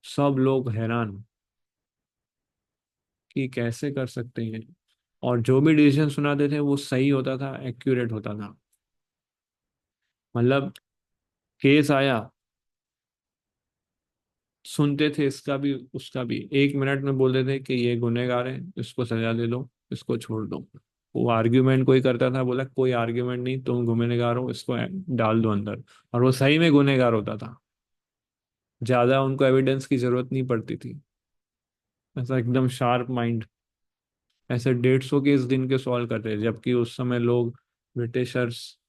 सब लोग हैरान कि कैसे कर सकते हैं। और जो भी डिसीजन सुनाते थे वो सही होता था, एक्यूरेट होता था। मतलब केस आया, सुनते थे इसका भी उसका भी, 1 मिनट में बोलते थे कि ये गुनहगार है, इसको सजा दे दो, इसको छोड़ दो। वो आर्ग्यूमेंट कोई करता था, बोला कोई आर्ग्यूमेंट नहीं, तुम गुनहगार हो, इसको डाल दो अंदर। और वो सही में गुनहगार होता था। ज्यादा उनको एविडेंस की जरूरत नहीं पड़ती थी। ऐसा एकदम शार्प माइंड। ऐसे 150 केस दिन के सॉल्व करते थे, जबकि उस समय लोग, ब्रिटिशर्स,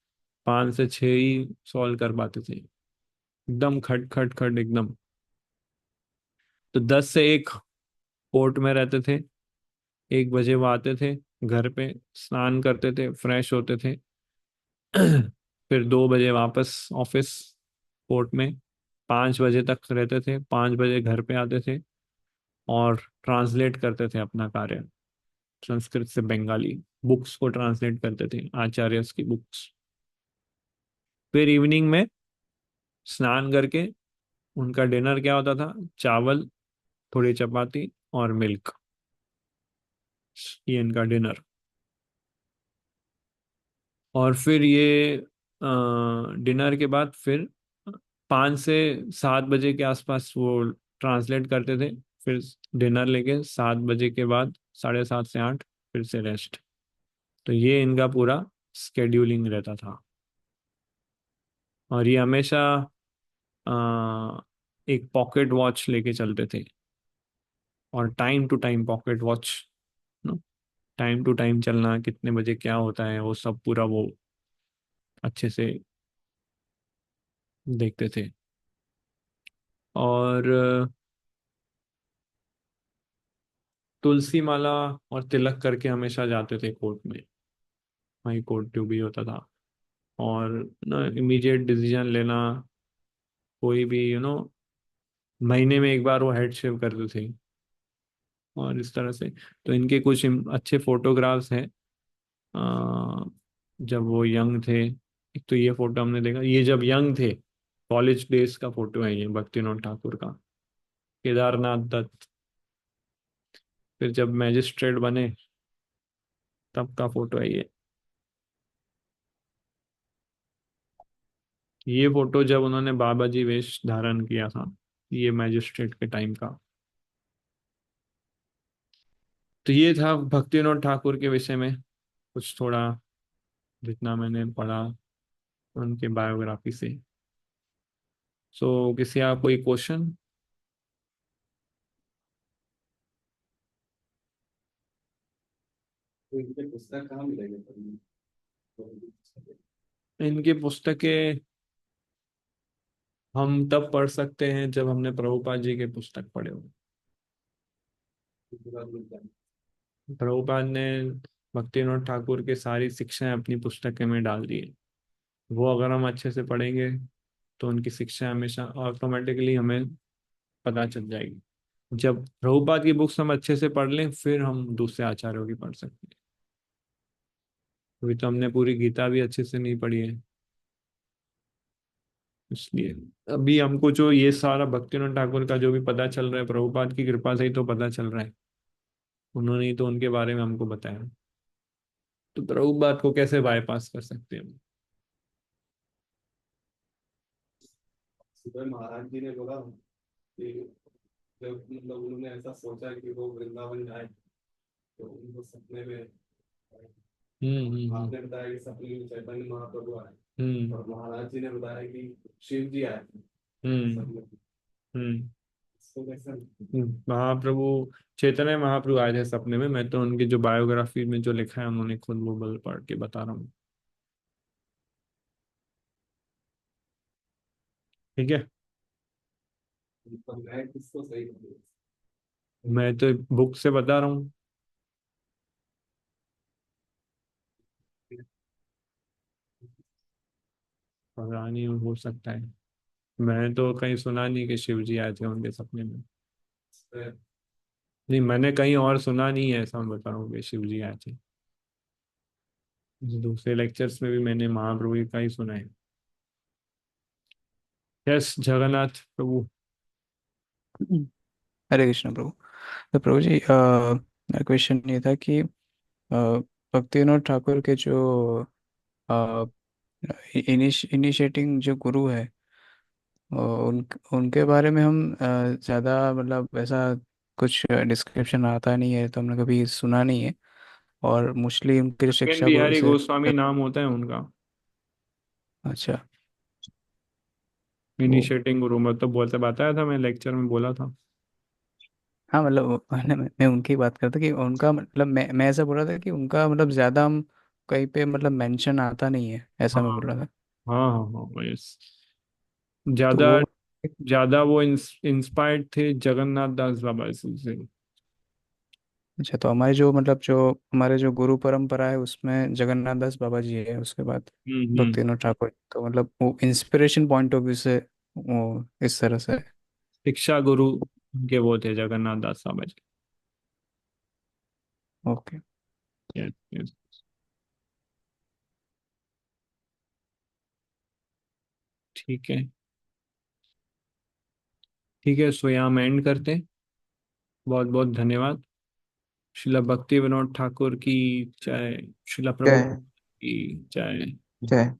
5 से 6 ही सॉल्व कर पाते थे। एकदम खट खट खट एकदम। तो 10 से 1 कोर्ट में रहते थे। 1 बजे वो आते थे घर पे, स्नान करते थे, फ्रेश होते थे। फिर 2 बजे वापस ऑफिस, कोर्ट में। 5 बजे तक रहते थे, 5 बजे घर पे आते थे और ट्रांसलेट करते थे अपना कार्य, संस्कृत से बंगाली बुक्स को ट्रांसलेट करते थे, आचार्य की बुक्स। फिर इवनिंग में स्नान करके उनका डिनर क्या होता था? चावल, थोड़ी चपाती और मिल्क। ये इनका डिनर। और फिर ये डिनर के बाद फिर 5 से 7 बजे के आसपास वो ट्रांसलेट करते थे। फिर डिनर लेके 7 बजे के बाद 7:30 से 8 फिर से रेस्ट। तो ये इनका पूरा स्केड्यूलिंग रहता था। और ये हमेशा अ, एक पॉकेट वॉच लेके चलते थे। और time to time pocket watch, no, time to time चलना, कितने बजे क्या होता है वो सब पूरा वो अच्छे से देखते थे। और तुलसी माला और तिलक करके हमेशा जाते थे कोर्ट में। वही कोर्ट जो भी होता था। और ना इमीडिएट डिसीजन लेना, कोई भी महीने में एक बार वो हेड शेव करते थे। और इस तरह से। तो इनके कुछ अच्छे फोटोग्राफ्स हैं। अ, जब वो यंग थे, एक तो ये फोटो हमने देखा, ये जब यंग थे, कॉलेज डेज का फोटो है ये भक्तिनोद ठाकुर का। केदारनाथ दत्त। फिर जब मैजिस्ट्रेट बने तब का फोटो है ये। ये फोटो जब उन्होंने बाबा जी वेश धारण किया था, ये मैजिस्ट्रेट के टाइम का। तो ये था भक्तिविनोद ठाकुर के विषय में कुछ थोड़ा, जितना मैंने पढ़ा उनके बायोग्राफी से। सो किसी आप कोई क्वेश्चन? तो इनके पुस्तक कहाँ मिलेंगे पढ़ने को? इनकी पुस्तकें हम तब पढ़ सकते हैं जब हमने प्रभुपाद जी के पुस्तक पढ़े हो। पूरा मिलता है। प्रभुपाद ने भक्तिविनोद ठाकुर के सारी शिक्षाएं अपनी पुस्तकें में डाल दी है। वो अगर हम अच्छे से पढ़ेंगे तो उनकी शिक्षा हमेशा ऑटोमेटिकली हमें पता चल जाएगी। जब प्रभुपाद की बुक्स हम अच्छे से पढ़ लें फिर हम दूसरे आचार्यों की पढ़ सकते हैं। अभी तो हमने पूरी गीता भी अच्छे से नहीं पढ़ी है, इसलिए अभी हमको जो ये सारा भक्तिनाथ ठाकुर का जो भी पता चल रहा है, प्रभुपाद की कृपा से ही तो पता चल रहा है। उन्होंने ही तो उनके बारे में हमको बताया। तो प्रभुपाद को कैसे बाईपास कर सकते हैं हम? सुबह महाराज जी ने बोला कि जब मतलब उन्होंने ऐसा सोचा कि वो वृंदावन जाए, तो उनको सपने में, हम्म। आपने बताया कि सपने में चैतन्य महाप्रभु आए, हम्म और महाराज जी ने बताया कि शिव जी आए हम्म सपने में। हम्म इसको कैसे? महाप्रभु, चैतन्य महाप्रभु आए थे सपने में। मैं तो उनकी जो बायोग्राफी में जो लिखा है उन्होंने खुद वो बल पढ़ के बता रहा हूँ। ठीक है। मतलब मैं किसको सही करूँ? मैं तो बुक से बता रहा हूँ। पता नहीं, हो सकता है। मैं तो कहीं सुना नहीं कि शिव जी आए थे उनके सपने में। नहीं, मैंने कहीं और सुना नहीं है ऐसा, मैं बता रहा हूँ कि शिव जी आए थे। दूसरे लेक्चर्स में भी मैंने महाप्रभु जी का ही सुना है। यस, जगन्नाथ प्रभु। हरे कृष्ण प्रभु। तो प्रभु जी, मेरा क्वेश्चन ये था कि भक्ति विनोद ठाकुर के जो इनिशिएटिंग जो गुरु है, उनके बारे में हम ज़्यादा मतलब ऐसा कुछ डिस्क्रिप्शन आता नहीं है, तो हमने कभी सुना नहीं है। और मोस्टली उनके जो नगेन शिक्षा गुरु बिहारी से। गोस्वामी नाम होता है उनका। अच्छा। वो। इनिशिएटिंग गुरु मैं तो बोलते बताया था, मैं लेक्चर में बोला था। हाँ मतलब मैं उनकी बात करता कि उनका मतलब मैं ऐसा बोल रहा था कि उनका मतलब ज़्यादा हम कहीं पे मतलब मेंशन आता नहीं है, ऐसा मैं हाँ बोल रहा था। हाँ हाँ हाँ, यस। तो ज्यादा वो। ज्यादा वो इंस्पायर्ड थे जगन्नाथ दास बाबा से। अच्छा, तो हमारे जो मतलब जो हमारे जो गुरु परंपरा है उसमें जगन्नाथ दास बाबा जी है, उसके बाद हम्म। भक्तिनाथ ठाकुर, तो मतलब वो इंस्पिरेशन पॉइंट ऑफ व्यू से वो इस तरह से। शिक्षा गुरु के वो थे जगन्नाथ दास बाबा जी। ओके। Yes yes. ठीक है। ठीक है, सो यहाँ हम एंड करते हैं। बहुत बहुत धन्यवाद। शिला भक्ति विनोद ठाकुर की जय। शिला जय। प्रभुपाद की जय। जय।